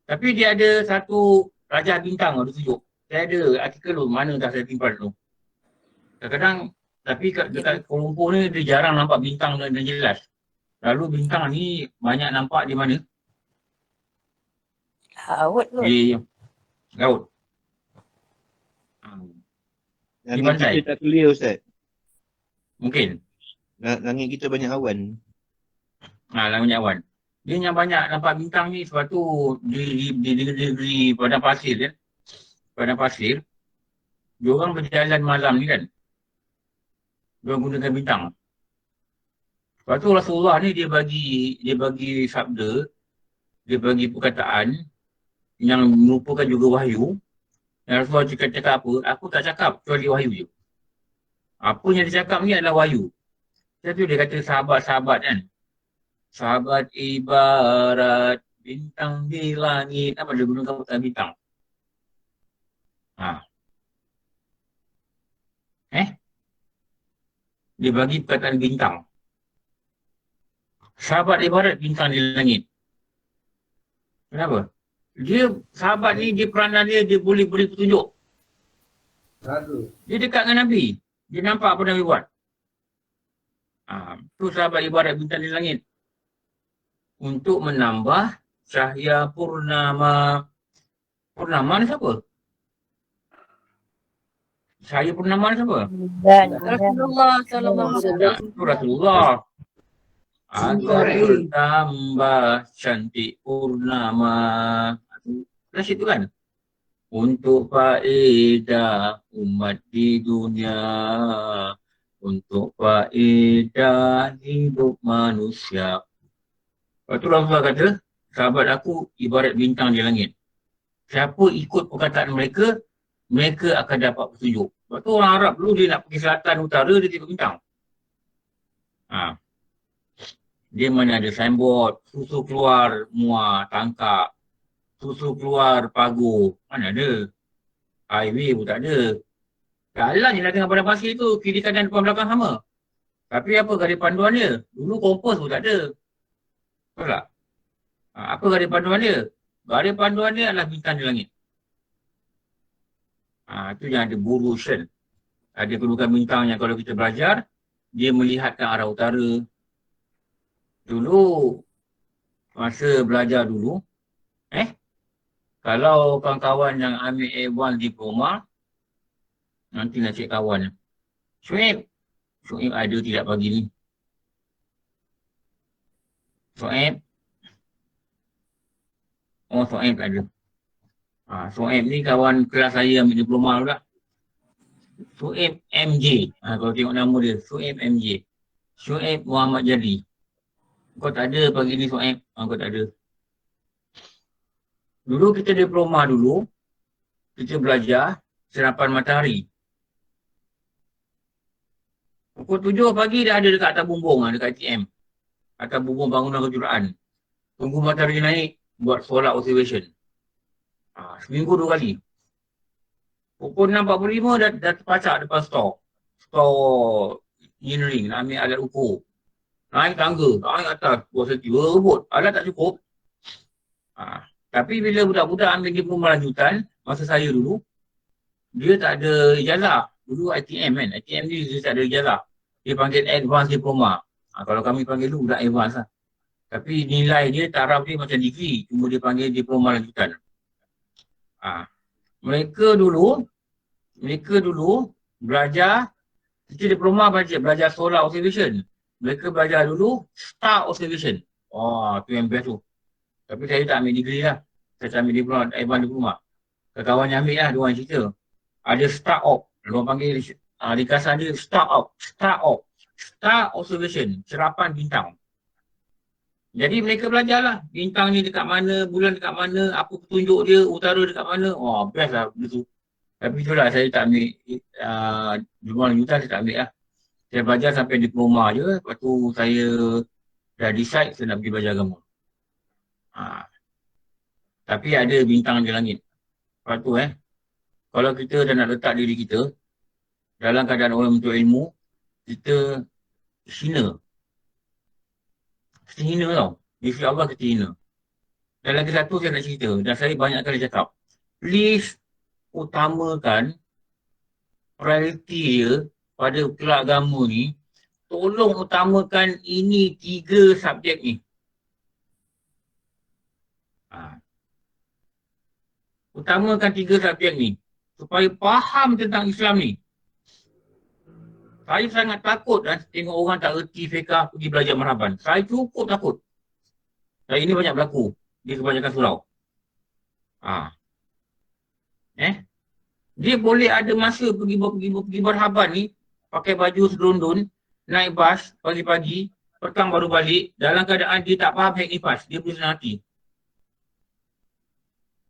Tapi dia ada satu rajah bintang dia tunjuk. Saya ada artikel tu, mana dah saya simpan tu. Kadang-kadang, tapi dekat Kuala Lumpur ni dia jarang nampak bintang dengan jelas. Lalu bintang ni banyak nampak di mana? Laut tu. Di laut. Di Langit pantai. kita tak clear Ustaz. Mungkin. Langit kita banyak awan. Langit awan. Dia yang banyak nampak bintang ni sebab tu di padang pasir kan. Padang pasir. Diorang berjalan malam ni kan. Diorang gunakan bintang. Sebab tu Rasulullah ni dia bagi sabda, dia bagi perkataan yang merupakan juga wahyu. Yang Rasulullah cakap apa? Aku tak cakap kecuali wahyu je. Apa yang dia cakap ni adalah wahyu. Sebab tu dia kata sahabat-sahabat kan. Sahabat ibarat bintang di langit. Apa dia gunakan perkataan bintang? Dia bagi perkataan bintang. Sahabat ibarat bintang di langit. Kenapa? Sahabat ni, dia peranan dia boleh beri petunjuk. Dia dekat dengan Nabi. Dia nampak apa Nabi buat. Tu sahabat ibarat bintang di langit. Untuk menambah cahaya purnama. Purnama ni siapa? Cahaya purnama ni siapa? Rasulullah sallallahu alaihi wasallam. Itu Rasulullah. Agar bertambah cantik purnama. Dah situ kan? Untuk faedah umat di dunia. Untuk faedah hidup manusia. Lepas tu Rasulullah kata, sahabat aku ibarat bintang di langit. Siapa ikut perkataan mereka, mereka akan dapat petunjuk. Sebab tu orang Arab dulu dia nak pergi selatan, utara, dia tengok bintang. Dia mana ada signboard, susu keluar muar, tangkap. Susu keluar pagu. Mana ada? Highway pun tak ada. Jalan je lah tengah padang pasir tu, kiri kanan depan belakang sama. Tapi apa garis panduan dia? Dulu kompas pun tak ada. Betul tak? Apa garis panduan dia? Garis panduan dia adalah bintang di langit. Itu yang ada burusan. Ada kedudukan bintang yang kalau kita belajar, dia melihat ke arah utara. Dulu, masa belajar dulu, kalau kawan-kawan yang ambil A1 diploma, nanti nak cek kawan. Syuib ada tidak pagi ni? Syuib tak ada. Syuib ni kawan kelas saya ambil diploma juga. Syuib MJ. Kalau tengok nama dia, Syuib MJ. Syuib Muhammad Jadi. Kau tak ada pagi ni Syuib? Kau tak ada. Dulu kita diploma dulu, kita belajar serapan matahari. Pukul 7 pagi dah ada dekat atas bumbung, dekat ATM. Atas bumbung bangunan kejuruteraan. Tunggu matahari naik, buat solar observation. Seminggu 2 kali. Pukul 6.45 dah terpacak depan store. Store engineering, nak ambil alat ukur. Naik tangga, naik atas, buat seti, berebut. Alat tak cukup. Tapi bila budak-budak ambil diploma lanjutan, masa saya dulu, dia tak ada ijazah. Dulu ITM kan, ITM ni dia tak ada ijazah. Dia panggil advanced diploma. Kalau kami panggil dulu, budak advance lah. Tapi nilai dia, taraf dia macam degree. Cuma dia panggil diploma lanjutan. Mereka dulu belajar, kita diploma belajar solar observation. Mereka belajar dulu star observation. Tu yang best tu. Tapi saya tak ambil degree lah. Saya tak ambil diploma, advanced diploma. Kawan yang ambil lah, diorang cerita. Ada star op. Diorang panggil, dikasan dia star op. Star observation, serapan bintang. Jadi mereka belajarlah. Bintang ni dekat mana, bulan dekat mana, apa petunjuk dia, utara dekat mana. Oh, best lah benda tu. Tapi itulah saya tak ambil, jumlah juta saya tak ambil lah. Saya belajar sampai diploma je. Lepas tu saya dah decide saya nak pergi belajar agama. Tapi ada bintang di langit. Lepas tu kalau kita dah nak letak diri kita dalam keadaan orang menuntut ilmu, kita hina. Kita hina tau. Di sisi Allah kita hina. Dan lagi satu saya nak cerita. Dan saya banyak kali cakap. Please utamakan priority dia pada pihak agama ni. Tolong utamakan ini 3 subjek ni. Utamakan 3 subjek ni. Supaya faham tentang Islam ni. Saya sangat takut tengok orang tak erti fiqah pergi belajar marhaban. Saya cukup takut. Dan ini banyak berlaku di kebanyakan surau. Dia boleh ada masa pergi marhaban ni, pakai baju serundun, naik bas pagi-pagi, petang baru balik, dalam keadaan dia tak faham hack nifas. Dia boleh senang hati.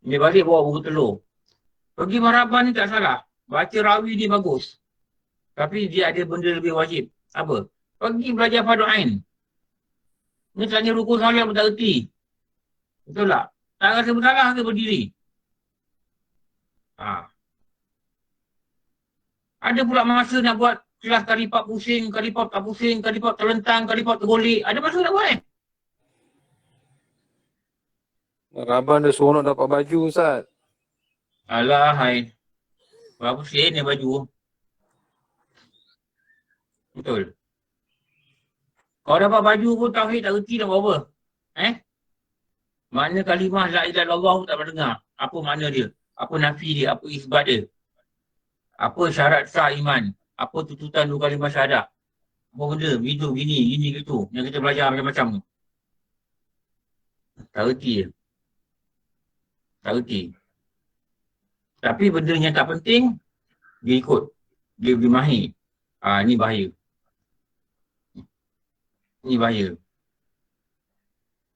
Dia balik bawa buku telur. Pergi marhaban ni tak salah. Baca rawi ni bagus. Tapi dia ada benda lebih wajib. Apa? Pergi belajar fardu ain. Ni tanya rukun solat pun tak erti. Betul tak? Tak rasa bersalah ke berdiri? Ada pula masa nak buat kelas karipap pusing, karipap tak pusing, karipap terlentang, karipap tergolek. Ada masa nak buat Abang dia seronok dapat baju, Ustaz. Alah, hai. Berapa sen ni baju? Betul. Kalau dapat baju pun tauhid tak erti nak buat apa. Makna kalimah la ilaha illallah tak pernah dengar. Apa makna dia? Apa nafi dia? Apa isbat dia? Apa syarat sah iman? Apa tuntutan 2 kalimah syahadah? Apa benda? Gitu, gini gitu. Yang kita belajar macam-macam tu. Tak erti je. Tak erti. Tapi benda yang tak penting, dia ikut. Dia lebih mahir. Ni bahaya. Ni bahaya.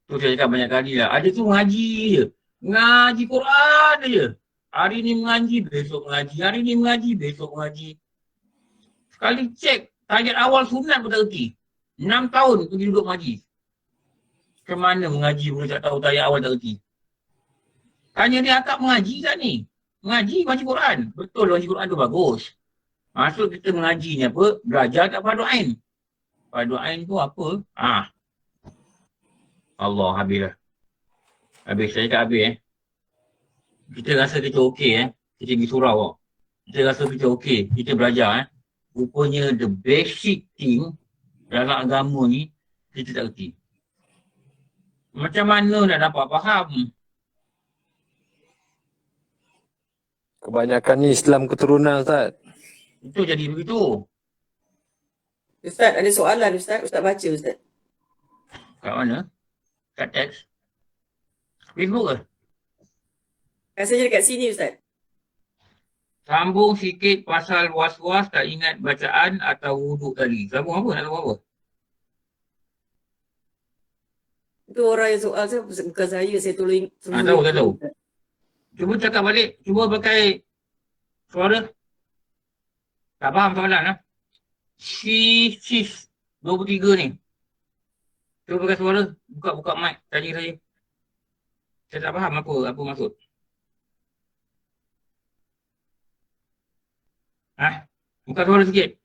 Tu saya cakap banyak kali lah. Ada tu ngaji je. Ngaji Quran je. Hari ni mengaji, besok mengaji. Hari ni mengaji, besok mengaji. Sekali cek, tajuk awal sunat pun tak erti. 6 tahun pergi duduk mengaji. Ke mana mengaji boleh tak tahu tajuk awal tak erti? Tanya ni akak mengaji tak ni? Mengaji baca Quran. Betul baca Quran tu bagus. Maksud kita mengaji ni apa? Belajar tak fardu ain. Fardu ain tu apa? Allah habislah. Habis saya cakap habis Kita rasa kita okey kita pergi surau tau. Kita rasa kita okey, kita belajar Rupanya the basic thing dalam agama ni kita tak erti. Macam mana nak dapat faham? Kebanyakan ni Islam keturunan, Ustaz. Itu jadi begitu. Ustaz, ada soalan Ustaz. Ustaz baca Ustaz. Kat mana? Kat teks? Facebook ke? Rasanya dekat sini Ustaz. Sambung sikit pasal was-was tak ingat bacaan atau wuduk tadi. Sambung apa? Nak sambung apa? Itu orang yang soal saya, bukan saya tolong. Tahu. Cuba cakap balik. Cuba pakai suara. Tak faham soalan Sis 23 ni. Cuba pakai suara. Buka mic. Tanya saya. Saya tak faham apa maksud. Buka suara sikit.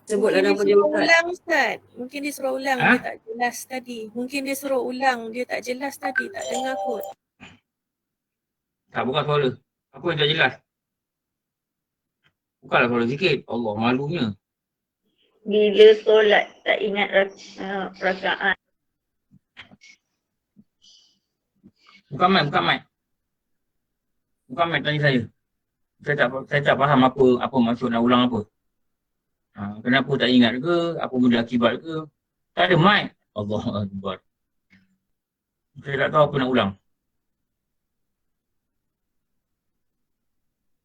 Sebutlah nama dia Ustaz. Ulang Ustaz. Mungkin dia suruh ulang, dia tak jelas tadi. Mungkin dia suruh ulang, dia tak jelas tadi, tak dengar kot. Tak buka suara. Apa yang tak jelas? Bukalah suara sikit. Allah malunya. Bila solat tak ingat rakaat. Buka mic. Buka mic tanya saya. Saya tak faham apa maksud nak ulang apa. Kenapa tak ingat ke? Apa benda akibat ke? Tak ada mic. Allah Akbar. Saya tak tahu apa nak ulang.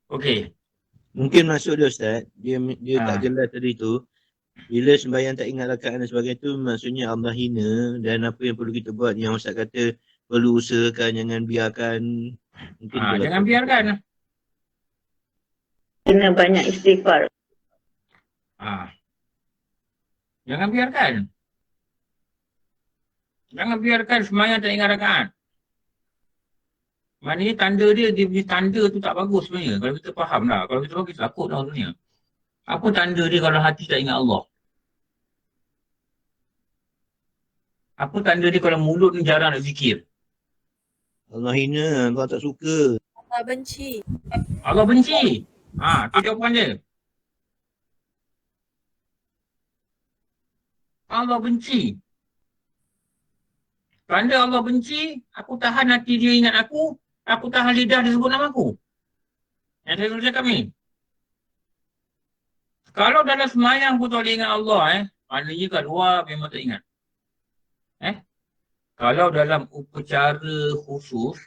Okey. Mungkin maksud dia Ustaz, dia tak jelas tadi tu. Bila sembahyang tak ingat rakaat dan sebagainya tu maksudnya Allah hina, dan apa yang perlu kita buat yang Ustaz kata perlu usahakan, jangan biarkan. Mungkin itulah Jangan biarkan. Kena banyak istighfar. Jangan biarkan. Jangan biarkan sembahyang tak ingat rakaat. Maknanya tanda dia punya tanda tu tak bagus sebenarnya. Kalau kita faham lah. Kalau kita faham, kita takut lah dunia. Apa tanda dia kalau hati tak ingat Allah? Apa tanda dia kalau mulut ni jarang nak zikir? Allah hina, Allah tak suka. Allah benci. Allah benci. Tu jawapan dia. Allah benci. Tanda Allah benci, aku tahan hati dia ingat aku tahan lidah dia sebut nama aku. Yang saya tulis kami. Kalau dalam semayang pun tak boleh ingat Allah, maknanya kat luar memang tak ingat. Kalau dalam upacara khusus,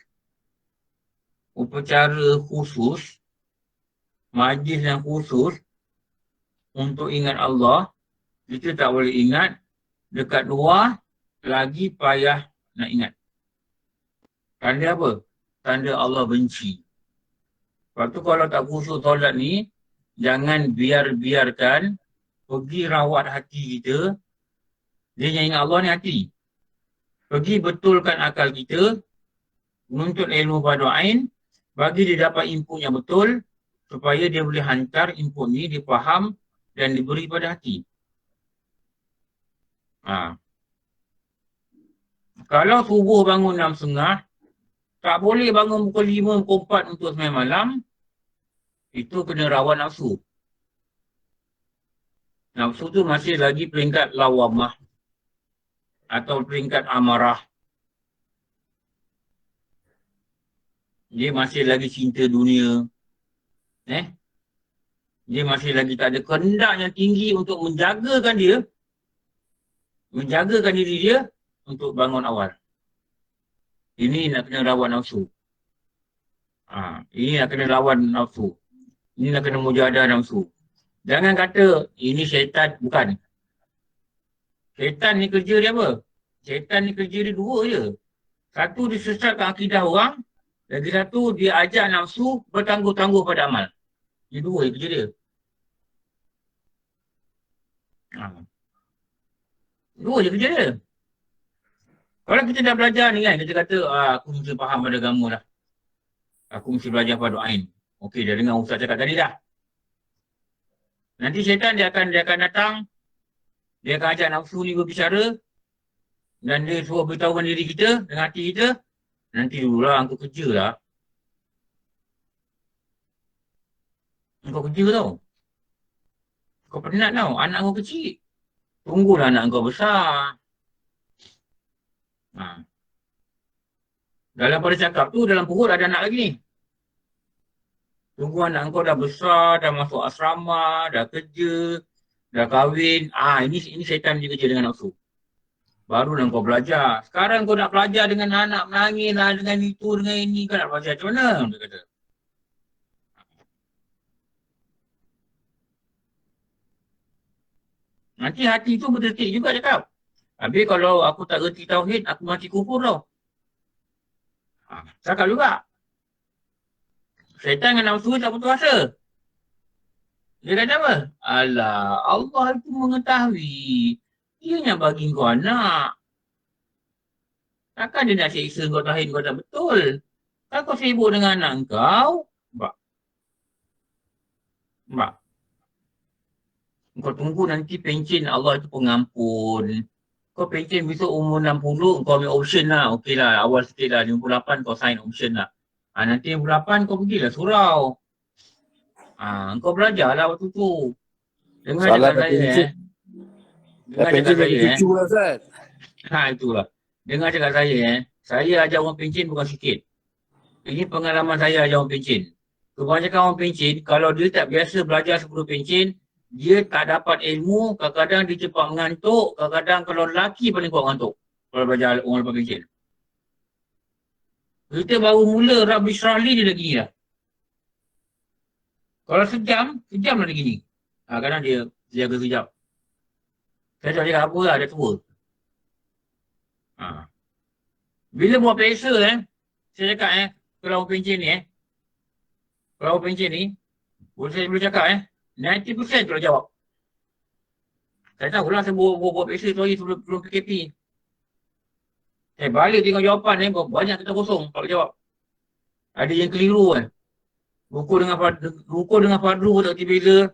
majlis yang khusus untuk ingat Allah, kita tak boleh ingat. Dekat luar lagi payah nak ingat. Tanda apa? Tanda Allah benci. Lepas tu kalau tak khusus solat ni, jangan biarkan pergi rawat hati kita. Dia yang ingat Allah ni hati. Pergi betulkan akal kita, menuntut ilmu pada ain, bagi dia dapat input yang betul, supaya dia boleh hantar input ni, dia faham dan diberi pada hati. Kalau subuh bangun 6.30, tak boleh bangun pukul 5, pukul 4 untuk sembahyang malam, itu kena rawat nafsu. Nafsu tu masih lagi peringkat lawamah atau peringkat amarah. Dia masih lagi cinta dunia. Dia masih lagi tak ada kehendak yang tinggi untuk menjagakan diri dia untuk bangun awal. Ini nak kena rawat nafsu. Ini nak kena lawan nafsu. Ini nak kena mujahadah nafsu. Jangan kata ini syaitan, bukan. Syaitan ni kerja dia apa? Syaitan ni kerja dia dua je. Satu, dia sesatkan akidah orang. Lagi satu, dia ajak nafsu bertangguh-tangguh pada amal. Ini dua kerja dia. Dua je kerja dia. Kalau kita dah belajar ni kan, kita kata, aku mesti faham pada agama dah. Aku mesti belajar pada ain. Okey, dah dengar Ustaz cakap tadi dah. Nanti syaitan dia akan datang, dia akan ajak nafsu ni berbicara, dan dia suruh beritahukan diri kita dengan hati kita, nanti dululah engkau kerja lah. Engkau kerja tau. Kau penat tau, anak kau kecil. Tunggulah anak kau besar. Dalam pada cakap tu, dalam perut ada anak lagi ni. Tunggu anak kau dah besar, dah masuk asrama, dah kerja, dah kahwin. Ini syaitan dia kerja dengan nafsu. Baru nak kau belajar. Sekarang kau nak belajar dengan anak menangis lah, dengan itu, dengan ini. Kau nak belajar macam mana? Dia kata. Nanti hati tu berdetik juga cakap. Habis kalau aku tak reti tauhid, aku mati kufur tau. Cakap juga. Syaitan dengan nafsu tak putus asa. Dia kata apa? Alah, Allah itu mengetahui. Dia yang bagi kau anak. Takkan dia nak siksa kau tauhid kau tak betul. Kalau kau sibuk dengan anak kau, kau tunggu nanti pencen Allah itu pengampun. Kau pencen besok umur 60, kau ambil option lah. Okey lah, awal sikit lah. 58 kau sign option lah. Nanti 58 kau pergilah surau. Kau belajar lah waktu tu. Dengar cakap saya Dengar cakap saya cucu lah Ustaz. Itulah. Dengar cakap saya Saya ajar orang pencen bukan sikit. Ini pengalaman saya ajar orang pencen. Kebanyakan orang pencen, kalau dia tak biasa belajar sebelum pencen, dia tak dapat ilmu, kadang-kadang dia cepat mengantuk, kadang-kadang kalau lelaki paling kuat mengantuk. Kalau belajar orang lepas pencen. Kita baru mula Rabbi Syrahli dia lagi lah. Kalau sejam lah dia gini. Kadang dia jaga sekejap. Saya tak cakap apa lah, dia tua. Bila buat periksa saya cakap kalau pencen ni kalau pencen ni, saya boleh cakap 90% tu jawab. Saya tahulah saya buat periksa tu hari sebelum PKP. Saya balik tengok jawapan banyak kita kosong tak boleh jawab. Ada yang keliru Rukun dengan fardu pun tak kerti beza.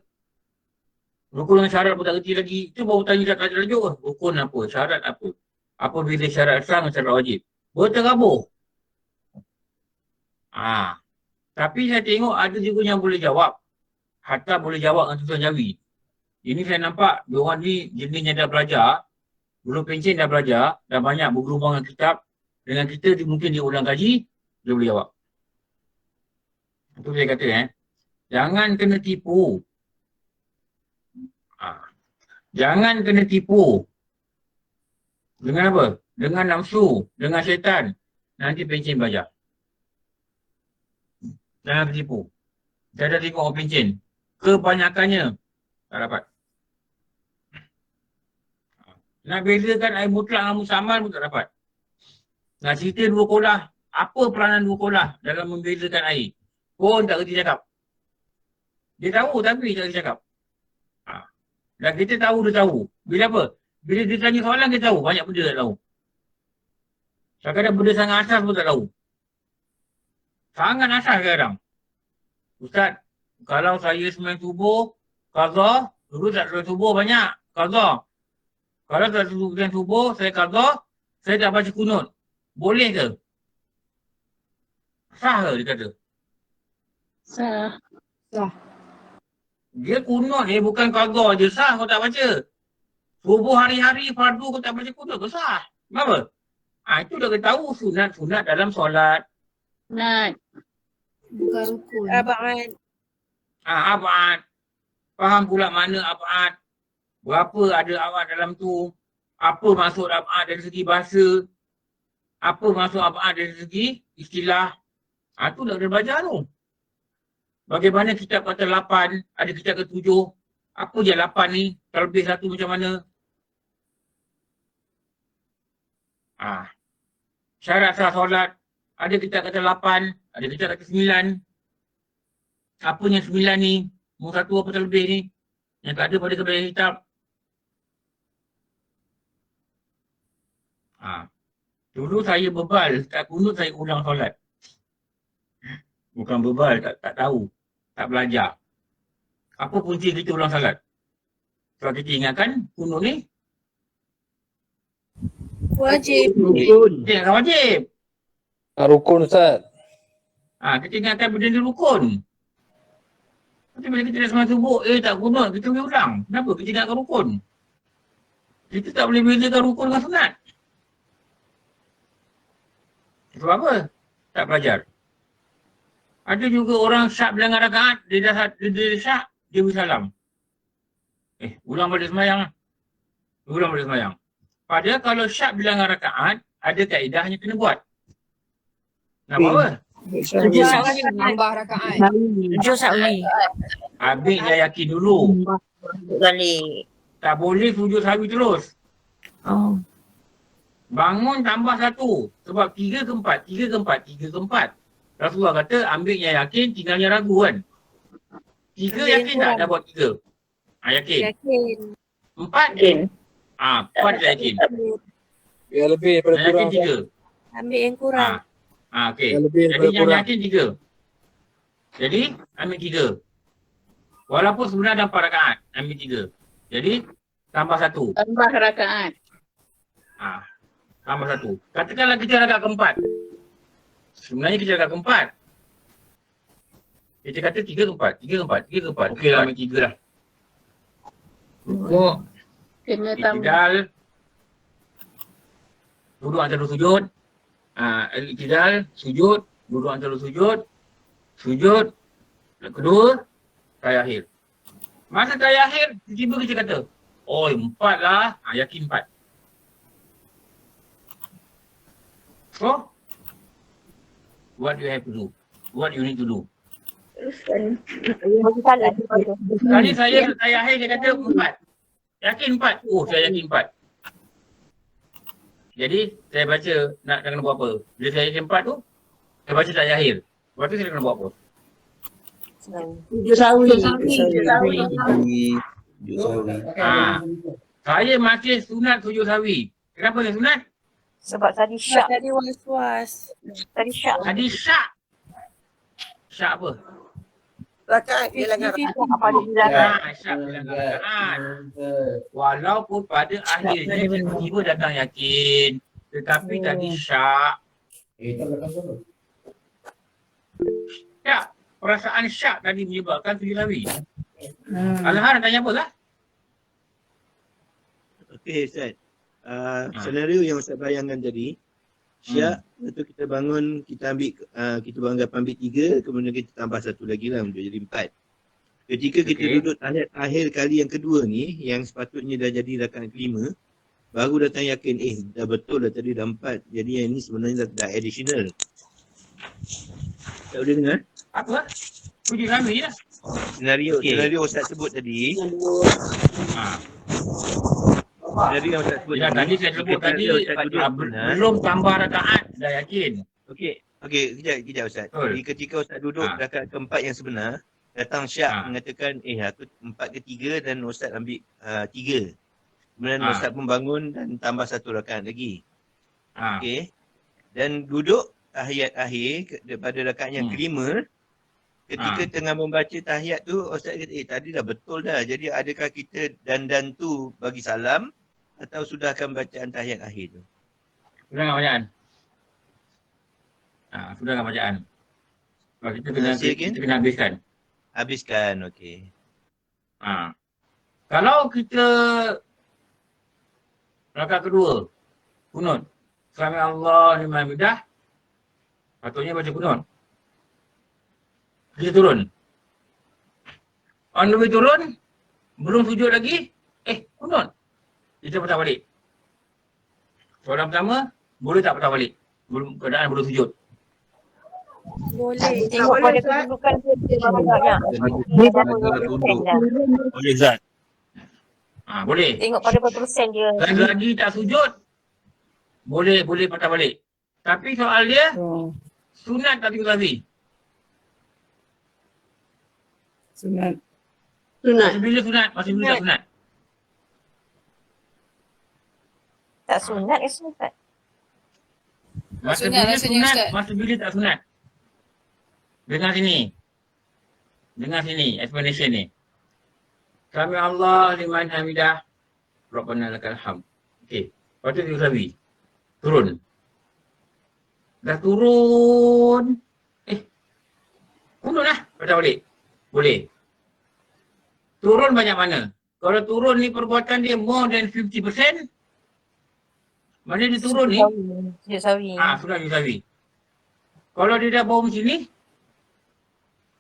Rukun dengan syarat pun tak kerti lagi. Itu baru tanya tak tajuk rukun apa, syarat apa. Apa beza syarat sah dengan syarat wajib. Berterabur. Tapi saya tengok ada juga yang boleh jawab. Hatta boleh jawab dengan tulisan Jawi. Ini saya nampak diorang ni jenis yang dah belajar. Belum pencen dah belajar. Dah banyak bergerumang dengan kitab. Dengan kita mungkin dia ulang kaji. Dia boleh jawab. Itu saya kata jangan kena tipu. Jangan kena tipu. Dengan apa? Dengan nafsu. Dengan syaitan. Nanti pencen belajar. Jangan tertipu. Saya dah tengok orang pencen. Kebanyakannya tak dapat. Nak bezakan air mutlak dengan musamal pun tak dapat. Nak cerita dua kolah. Apa peranan dua kolah dalam membezakan air? Pun tak kerti cakap. Dia tahu tapi tak kerti cakap. Dan kita tahu dia tahu. Bila apa? Bila dia tanya soalan dia tahu. Banyak benda tak tahu. Kadang-kadang benda sangat asas pun tak tahu. Sangat asas kadang. Ustaz, kalau saya sembahyang subuh, qadha, dulu tak sembahyang subuh banyak, qadha. Kalau tak sembahyang subuh, saya qadha, saya tak baca kunut. Boleh ke? Sah ke dia kata? Sah. Dia kunut bukan qadha je sah kau tak baca. Subuh hari-hari fardu kau tak baca kunut ke sah? Kenapa? Itu dah tahu sunat dalam solat. Sunat. Bukan rukun. Abad. Abad. Faham pula mana abad. Berapa ada abad dalam tu. Apa maksud abad dari segi bahasa. Apa maksud abad dari segi istilah. Itu dah belajar tu. Bagaimana kitab kata 8, ada kitab kata 7. Apa je 8 ni? Terlebih satu macam mana? Syarat sah solat. Ada kitab kata 8, ada kitab kata 9. Apa yang 9 ni? Nombor 1 apa terlebih ni? Yang tak ada pada kebaikan kitab. Dulu saya bebal, tak kunut saya ulang solat. Bukan bebal, tak tahu. Tak belajar. Apa punca kita ulang solat? Sebab kita ingatkan kunut ni Wajib. Rukun. dia ingatkan wajib. Rukun Ustaz. Kita ingatkan benda ni rukun. Tapi bila kita dah sembahyang subuh, tak kunut, kita boleh ulang. Kenapa? Kita ingatkan rukun. Kita tak boleh bezakan rukun dengan sunat. Sebab apa? Tak belajar. Ada juga orang syak bilangan rakaat, dia syak, dia bersalam. Ulang balik sembahyang. Ulang balik sembahyang. Padahal kalau syak bilangan rakaat, ada kaedahnya kena buat. Nak buat apa? Tambah rakaat. 7 sahwi. Ambil yang yakin dulu. Balik. Tak boleh sujud sahwi terus. Oh. Bangun tambah 1. Sebab 3 ke 4, 3 ke 4, 3 ke 4. Rasulullah kata ambil yang yakin, tinggalnya ragu kan. 3 yakin tak dah buat 3? Yakin. 4? 4 dah yakin. Biar lebih daripada Yang yakin kurang. 3. Ambil yang kurang. Okey. Yang lebih Jadi daripada yang kurang. yakin 3. Jadi ambil 3. Walaupun sebenarnya ada 4 rakaat, ambil 3. Jadi tambah 1. Tambah rakaat. Tambah 1. Katakanlah kita rakaat keempat. Sebenarnya kita rakaat keempat. Kita kata 3 ke 4, 3 ke 4, 3 ke 4. Okey lah, ambil 3 lah. Rukuk, Kena tambah. iktidal, duduk antara sujud. Iktidal, sujud, duduk antara sujud. Sujud, kedua, tayar akhir. Masa tayar akhir, tiba-tiba kita kata, 4 lah, yakin 4. So, what do you have to do? What you need to do? Tadi saya tayar akhir dia kata 4. Yakin 4? Oh, saya yakin 4. Jadi, saya baca nak kena buat apa. Bila saya yakin 4 tu, saya baca tak akhir. Lepas tu saya kena buat apa? Tujuh sawi. Saya masih sunat sujud sawi. Kenapa saya sunat? Sebab tadi syak. Tadi was-was. Tadi syak. Tadi syak. Syak apa? Rakaat dia langgar. Apa dia bilang? Syak bilang rakaat. Walaupun pada akhirnya tiba-tiba datang yakin. Tetapi tadi syak. Syak. Perasaan syak tadi menyebabkan sujud sawi. Alhamdulillah nak tanya apa lah? Okey Ustaz. Senario yang Ustaz bayangkan tadi, syak, lepas tu kita bangun, kita anggap ambil 3, kemudian kita tambah 1 lagi lah untuk jadi 4. Ketika kita duduk tahiyat akhir kali yang kedua ni, yang sepatutnya dah jadi rakaat kelima, baru datang yakin, dah betul dah tadi dah 4, jadi yang ni sebenarnya dah additional. Tak boleh dengar? Apa? Sujud sawi je lah. Senario Ustaz sebut tadi. Senario yang Ustaz sebut tadi saya sebut tadi, belum tambah rakaat, dah yakin. Okey, kejap Ustaz. Jadi ketika Ustaz duduk rakaat keempat yang sebenar, datang syak mengatakan, aku 4 ke 3 dan Ustaz ambil 3. Kemudian Ustaz pun bangun dan tambah 1 rakaat lagi. Okey. Dan duduk tahiyat akhir pada rakaat yang kelima, ketika tengah membaca tahiyat tu, Ustaz kata, tadi dah betul dah. Jadi adakah kita dan tu bagi salam atau sudahkan bacaan tahiyat akhir tu? Sudahkan bacaan. Sudahkan bacaan. Sebab kita kena habiskan. Habiskan, okey. Kalau kita rakaat kedua, kunut. Sami Allah liman hamidah, patutnya baca kunut. Kita turun. On the way turun, belum sujud lagi, kunut. Kita patah balik. Soalan pertama, boleh tak patah balik? Keadaan belum sujud. Boleh. Tengok pada kedudukan dia banyaknya. Boleh Zat. Boleh. Tengok pada berapa persen dia. Lagi tak sujud, boleh patah balik. Tapi soal dia, sunat tak sujud sawi? Sunat. Masih bila sunat? Masih bila tak sunat? Tak sunat ke sunat? Masa bila sunat, masa bila tak sunat? Dengar sini, explanation ni. Sami Allah liman hamidah, Rabbana lakal hamd. Okey, lepas tu sujud sawi. Turun. Dah turun. Kunut lah, patah balik. Boleh. Turun banyak mana? Kalau turun ni perbuatan dia more than 50%, mana dia turun ni? Sujud sawi. Sudah sujud sawi. Kalau dia dah bawa macam ni,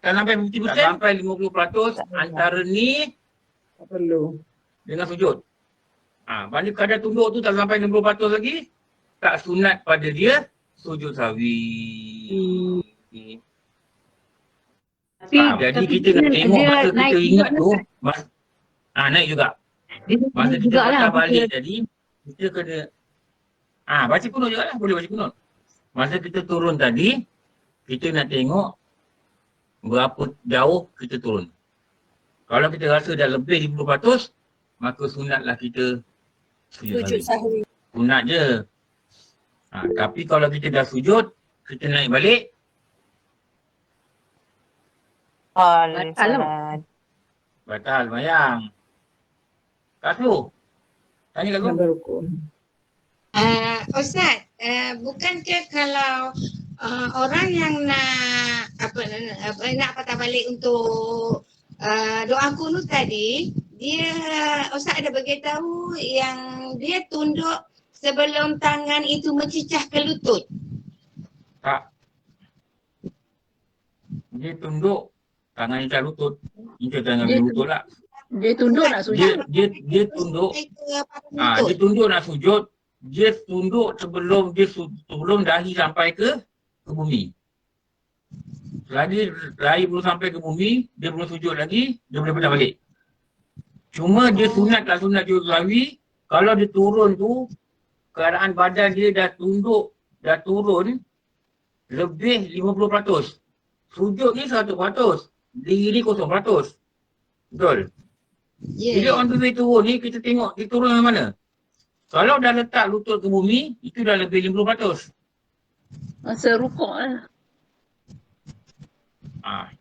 tak sampai 50%, tak sampai 50%, antara ni Tak perlu. dengan sujud. Mana kadar tunduk tu tak sampai 60% lagi, tak sunat pada dia, sujud sawi. Jadi kita nak tengok masa kita ingat tu, naik juga. Masa kita patah balik tadi, kita kena baca kunut juga lah, boleh baca kunut. Masa kita turun tadi, kita nak tengok berapa jauh kita turun. Kalau kita rasa dah lebih 50%, maka sunatlah kita sujud sawi. Sunat je. Tapi kalau kita dah sujud, kita naik balik, batal mayang. Kak Su, tanya Kak Su. Ustaz, bukankah kalau orang yang nak patah balik untuk doa kunut tadi, dia Ustaz ada beritahu yang dia tunduk sebelum tangan itu mencicah ke lutut. Tak. Dia tunduk tangan incah lutut. Incah tangan lutut lah. Dia tunduk nak sujud. Dia tunduk. Dia tunduk nak sujud. Dia tunduk sebelum dahi sampai ke bumi. Selagi dahi belum sampai ke bumi, dia belum sujud lagi, dia boleh patah balik. Cuma dia sunat tak sunat sujud sahwi, kalau dia turun tu, keadaan badan dia dah tunduk, dah turun lebih 50%. Sujud ni 100%, diri ni 0%. Betul? Bila on the way turun ni, kita tengok dia turun ke mana. Kalau dah letak lutut ke bumi, itu dah lebih 50%. Masa rukuk lah.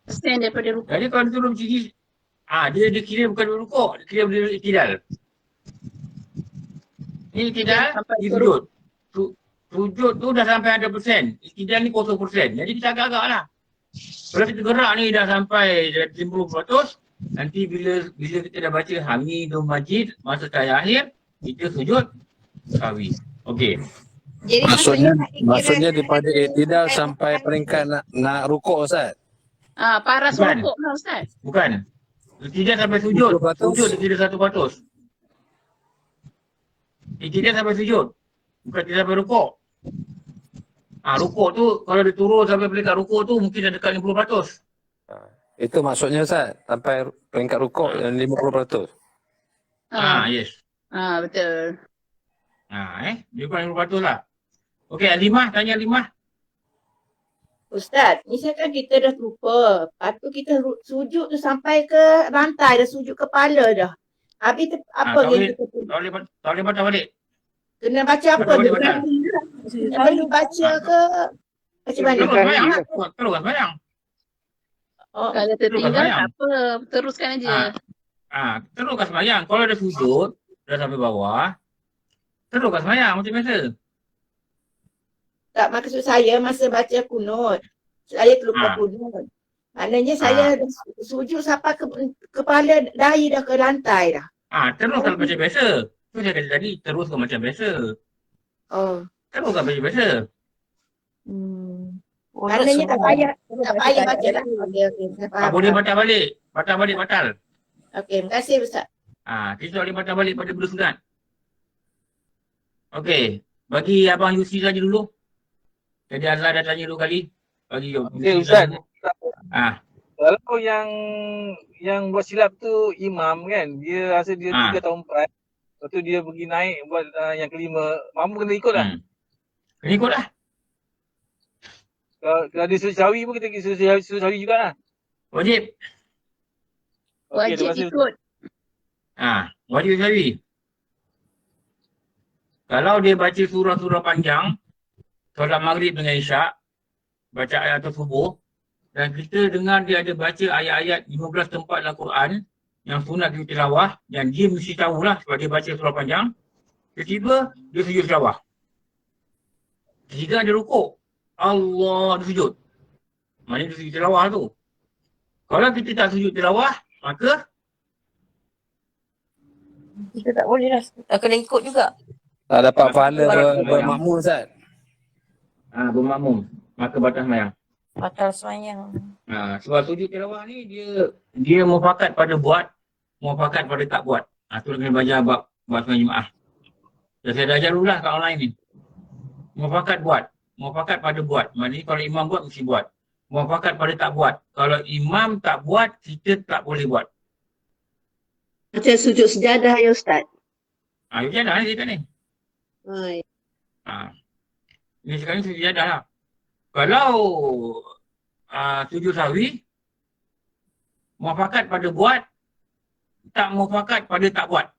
Stand daripada rukuk. Jadi kalau dia turun macam ni, dia kira bukan duduk rukuk, dia kira berdiri iktidal. Ni iktidal, dia sujud. Sujud tu dah sampai 100%, iktidal ni 0%. Jadi kita agak-agak lah. Kalau kita gerak ni dah sampai 50%, nanti bila kita dah baca Hamidum Majid, masa tayat akhir, kita sujud sahwi. Okey. Jadi Maksudnya daripada iktidal sampai peringkat nak rukuk Ustaz. Paras Bukan. rukuk lah Ustaz. Bukan. Iktidal sampai sujud. 50%. Sujud dia kira 100%. Iktidal sampai sujud. Bukan dia sampai rukuk. Rukuk tu, kalau dia turun sampai peringkat rukuk tu, mungkin dah dekat 50%. Itu maksudnya Ustaz, sampai peringkat rukuk yang 50%. Yes. Betul. Dia bukan 50% lah. Okey, Alimah, tanya Alimah. Ustaz, misalkan kita dah terlupa, lepas tu kita sujud tu sampai ke rantai, dah sujud kepala dah. Habis apa yang kita tak boleh batal balik. kena baca apa? Batal balik batal. Perlu baca ke? Macam mana? Terus sembahyang lah. Teruskan sembahyang. Kalau tertinggal tak apa, teruskan aja. Teruskan sembahyang. Kalau dah sujud, dah sampai bawah, teruskan sembahyang macam biasa. Tak, maksud saya masa baca kunut, saya terlupa kunut. Maknanya saya sujud sampai kepala dahi dah ke lantai dah. Teruskan macam biasa. Tu saya kata tadi, teruskan macam biasa. Teruskan macam biasa. Maknanya tak payah baca lah. Okey, saya faham. Boleh batal balik. Batal balik, batal. Okey, terima kasih Ustaz. Kita boleh batal balik pada bulu sunat. Okey, bagi Abang Yusri saja dulu. Jadi Azhar dah tanya dulu kali. Bagi Okey Ustaz. Kalau yang buat silap tu imam kan, dia rasa dia 3 tahun 4. Lepas tu dia pergi naik buat yang kelima, mampu kena ikut lah. Kena ikut lah. Kalau dia sujud sahwi pun kita sujud sahwi jugalah. Wajib. Okay, Wajib ikut. Wajib sahwi. Kalau dia baca surah-surah panjang, solat maghrib dengan isyak, baca ayat atau subuh, dan kita dengar dia ada baca ayat-ayat 15 tempat dalam Quran yang sunat di tilawah, dan dia mesti tahulah sebab dia baca surah panjang, tiba-tiba dia sujud tilawah. Tiga dia rukuk, Allah dia sujud. Maknanya dia sujud tilawah tu. Kalau kita tak sujud tilawah, maka kita tak boleh lah. Kena ikut juga. Tak dapat pahala bermakmum Ustaz. Bermakmum, maka batal sembahyang. Batal sembahyang. Sebab sujud tilawah ni dia mufakat pada buat, mufakat pada tak buat. Tu kena belajar bab sembahyang Jumaat. Saya dah ajar dulu lah kat online ni. Mufakat buat, mufakat pada buat. Maknanya kalau imam buat mesti buat. Mufakat pada tak buat. Kalau imam tak buat, kita tak boleh buat. Macam sujud sejadah ya Ustaz. Sejadah ni cakap ni. Ini sekarang sujud sejadah lah. Kalau sujud sahwi, muafakat pada buat, tak muafakat pada tak buat.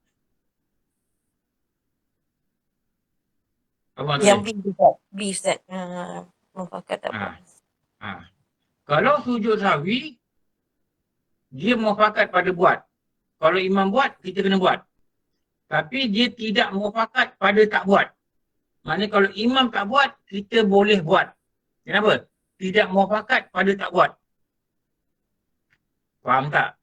Yang B Ustaz. Muafakat tak buat. Kalau sujud sahwi, dia muafakat pada buat. Kalau imam buat, kita kena buat. Tapi dia tidak muafakat pada tak buat. Maknanya kalau imam tak buat, kita boleh buat. Kenapa? Tidak muafakat pada tak buat. Faham tak?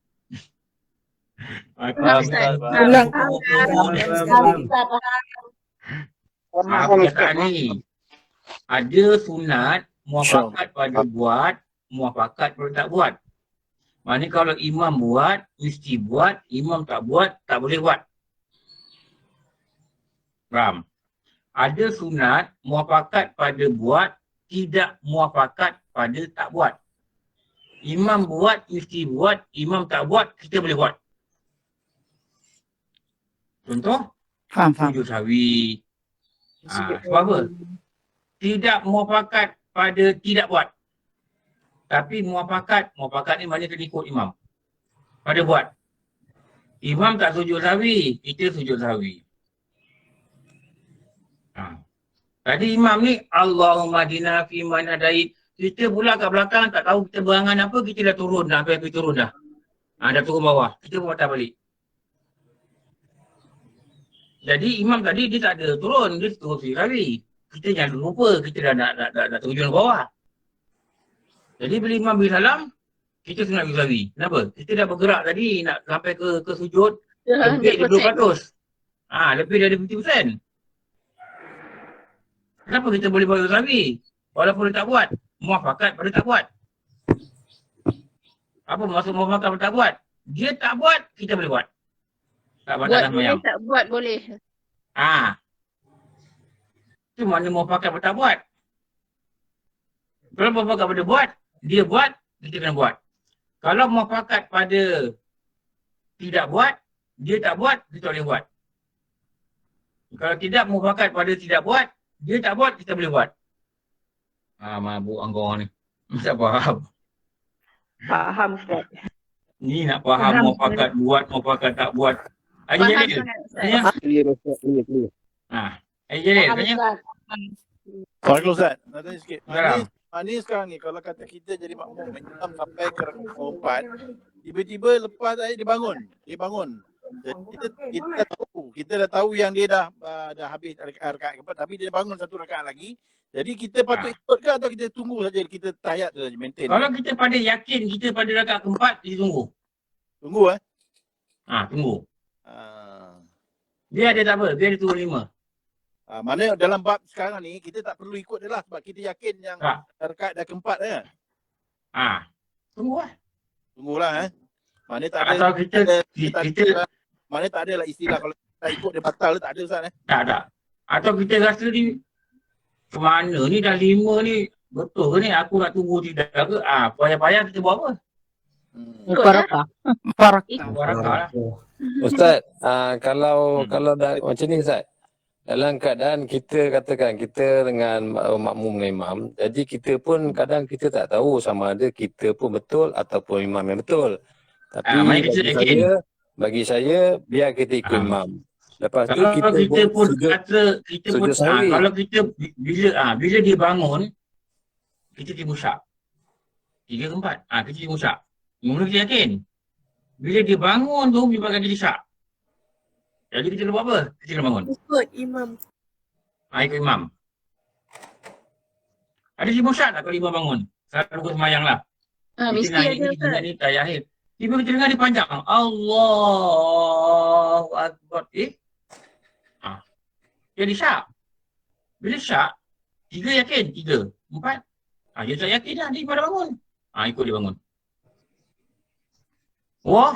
Perkataan ni. Ada sunat, muafakat pada buat, muafakat pada tak buat. Maknanya kalau imam buat, mesti buat. Imam tak buat, tak boleh buat. Faham? Ada sunat, muafakat pada buat, tidak muafakat pada tak buat. Imam buat, mesti buat. Imam tak buat, kita boleh buat. Contoh, Faham. sujud sahwi. Sebab apa? Tidak muafakat pada tidak buat. Tapi muafakat ni maknanya kena ikut imam. Pada buat. Imam tak sujud sahwi, kita sujud sahwi. Tadi imam ni, Allahumma dina fi man hadait. Kita pula kat belakang tak tahu kita berangan apa, kita dah turun dah. Sampai turun dah. Dah turun bawah. Kita pun patah balik. Jadi imam tadi dia tak ada turun, dia turun sahwi. Kita jangan lupa, kita dah nak terjun ke bawah. Jadi bila imam beri salam, kita sunat sahwi. Kenapa? Kita dah bergerak tadi nak sampai ke sujud, lebih dari 20%. Lebih dari 50%. Kenapa kita boleh buat sahwi? Walaupun dia tak buat. Muafakat pada tak buat. Apa maksud muafakat pada tak buat? Dia tak buat, kita boleh buat. Tak Buat batal boleh, sembahyang. tak buat boleh. Itu makna muafakat pada tak buat. Kalau muafakat pada buat, dia buat, kita kena buat. Kalau muafakat pada tidak buat, dia tak buat, kita tak boleh buat. Kalau tidak muafakat pada tidak buat, dia tak buat, kita boleh buat. Mabuk angkor ni. Tak faham. Faham Ustaz. Ni nak faham muafakat buat, muafakat tak buat. Haji Jalil. Tanya. Clear clear. Haji Jalil, tanya. Assalamualaikum Ustaz. Nak tanya sikit. Salam. Maknanya sekarang ni kalau kata kita jadi makmum imam sampai ke rakaat keempat, tiba-tiba lepas ayat dia bangun. Jadi kita dah tahu yang dia dah habis rakaat keempat, tapi dia bangun satu rakaat lagi. Jadi kita patut ikut ke atau kita tunggu saja, kita tahiyat saja maintain? Kalau kita pada yakin kita pada rakaat keempat, kita tunggu. Tunggu Tunggu. Dia ada tak apa, dia ada turun 5. Mana dalam bab sekarang ni kita tak perlu ikut dia lah sebab kita yakin yang rakaat dah keempat ya. Tunggulah. Mana tak ada atau kita mana tak ada lah istilah kalau kita ikut dia batal tak ada Ustaz Tak. Atau kita rasa ni ke mana ni dah 5 ni betul ke ni aku nak tunggu tidak ke? Payah-payah kita buat apa? Mubarakah. Ustaz, kalau dah macam ni Ustaz. Dalam keadaan kita katakan kita dengan makmum dengan imam, jadi kita pun kadang kita tak tahu sama ada kita pun betul ataupun imam yang betul. Tapi bagi saya biar kita ikut imam. Lepas tu kita pun kata kita pun kalau kita bila dia bangun kita timbul syak. 3 ke 4. Kita timbul syak. Mula kita yakin. Bila dia bangun tu menyebabkan dia syak. Jadi kita buat apa? Kita kena bangun. Ikut imam. Ikut imam. Ada timbul syak tak kalau imam bangun? Satu ke semayang lah. Mesti ada Ustaz. Ni tayar akhir. Tiba kita dengar dia panjang. Allahu Akbar. Jadi syak. Bila syak, 3 yakin, 3, 4. Dia tak yakin dah, dia pada bangun. Ikut dia bangun. Wah.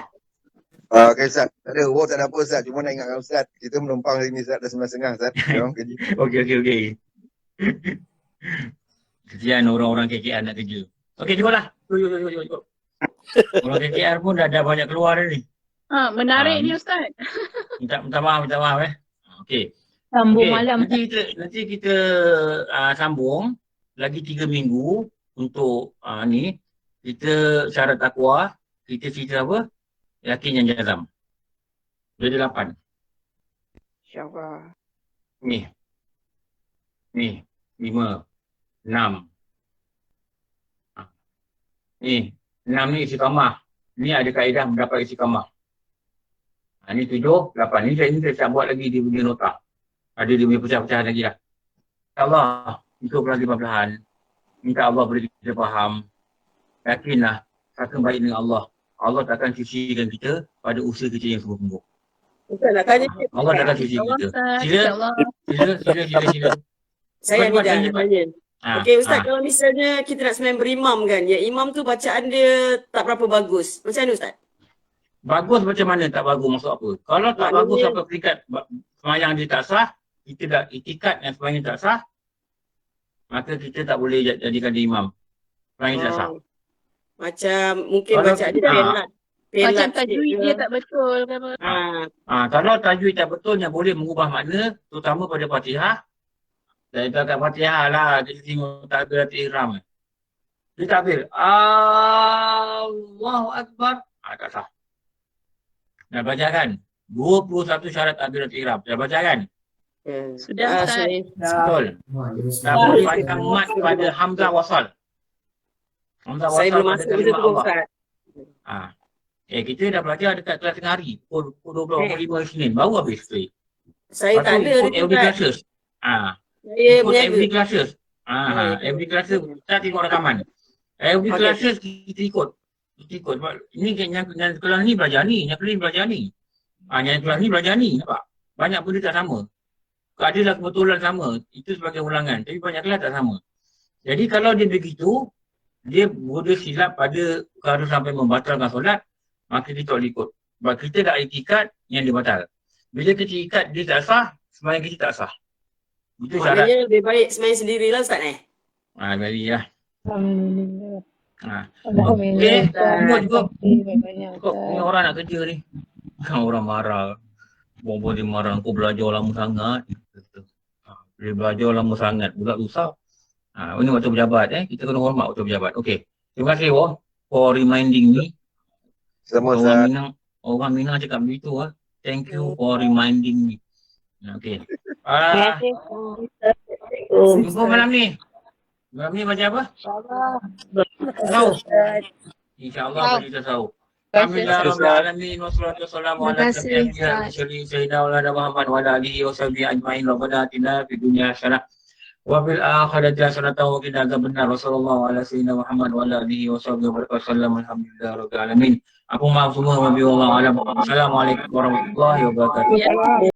Okay Ustaz, tak ada. Tak ada apa Ustaz. Cuma nak ingatkan Ustaz, kita menumpang hari ni Ustaz dah 9.30 Ustaz. Okey. Kesian orang-orang KKR nak kerja. Okey, cubalah. Jom. Orang KKR pun dah banyak keluar dah ni. Menarik ni Ustaz. Minta maaf Okey. Sambung malam. Nanti kita sambung lagi 3 minggu untuk ni. Kita syarat takwa, kita cerita apa? Yakin yang jazam. Jadi 8. InsyaAllah. Ni 5, 6. Ni 6 ni istiqamah. Ni ada kaedah mendapat istiqamah. Ni 7, 8. Ni saya buat lagi dia punya nota. Ada dia punya pecah-pecahan lagi lah. InsyaAllah, ikut lagi perlahan. Minta Allah beri kita faham. Yakinlah, takkan baik dengan Allah. Allah takkan sisihkan kita pada usaha kita yang sungguh-sungguh. Ustaz nak tanya. Allah takkan sisih kita. Sila. Saya ni dah nak tanya. Okey Ustaz, kalau misalnya kita nak sembahyang berimam kan, ya imam tu bacaan dia tak berapa bagus. Macam mana Ustaz? Bagus macam mana tak bagus maksud apa? Kalau tak bagus sampai peringkat sembahyang dia tak sah, kita dah itikad yang sembahyang tak sah, maka kita tak boleh jadikan dia imam. Sembahyang tak sah. Macam mungkin bacaan dia penat. Macam pelat sikit tajwid ke. dia tak betul ke apa. Kalau tajwid tak betul yang boleh mengubah makna, terutama pada Fatihah. Dan itu kat Fatihah lah, dia tengok takbiratul ihram. Dia takbir, Allahu Akbar. Tak sah. Dah baca kan? 21 syarat takbiratul ihram. Dah baca kan? Sudah Ustaz. Betul. Dah boleh pasang mat pada Hamzah wasal. Hamzah wasal Saya belum pada masuk kalimah betul tu Allah. Ustaz. Kita dah belajar dekat kelas tengah hari. Pukul 25 Isnin. Baru habis tu. Saya tak ada ikut every Ustaz. classes. Saya Ikut berniaga. every classes. Every classes kita tengok rakaman. Every Okey. classes kita ikut. Kita ikut. Sebab ini yang kelas ni belajar ni, yang kelas ni belajar ni. Yang kelas ni belajar ni. Nampak? Banyak benda tak sama. Adalah kebetulan sama. Itu sebagai ulangan. Tapi banyak kelas tak sama. Jadi kalau dia begitu, dia boleh silap pada perkara sampai membatalkan solat, maka kita tak boleh ikut. Sebab kita dah iktikat yang dia batal. Bila kita ikat dia tak sah, sembahyang kita tak sah. Itu syarat. Maknanya lebih baik sembahyang sendirilah Ustaz Bagi lah. Alhamdulillah. Okey, semua cukup. Banyak Cukup, ni orang nak kerja ni. Orang marah. Buang-buang dia marah, kau belajar lama sangat. Dia belajar lama sangat, pula susah. Ini waktu pejabat kita kena hormat waktu pejabat. Okey. Terima kasih for reminding me. Sama Orang Minang cakap begitu Thank you for reminding me. Okey. Jumpa malam ni. Malam ni baca apa? Tahu. InsyaAllah baca kita tahu. Alhamdulillah rabbil alamin wassalatu wassalamu ala sayyidina Muhammad wa ala alihi washabihi ajmain. Rabbana atina fid dunya hasanah wa fil akhirati hasanatan wa qina adzabannar. Wassallallahu ala sayyidina Muhammad wa ala alihi washabihi wasallam. Alhamdulillah rabbil alamin. Aku maaf semua, wabillahi alam. Assalamualaikum warahmatullahi wabarakatuh.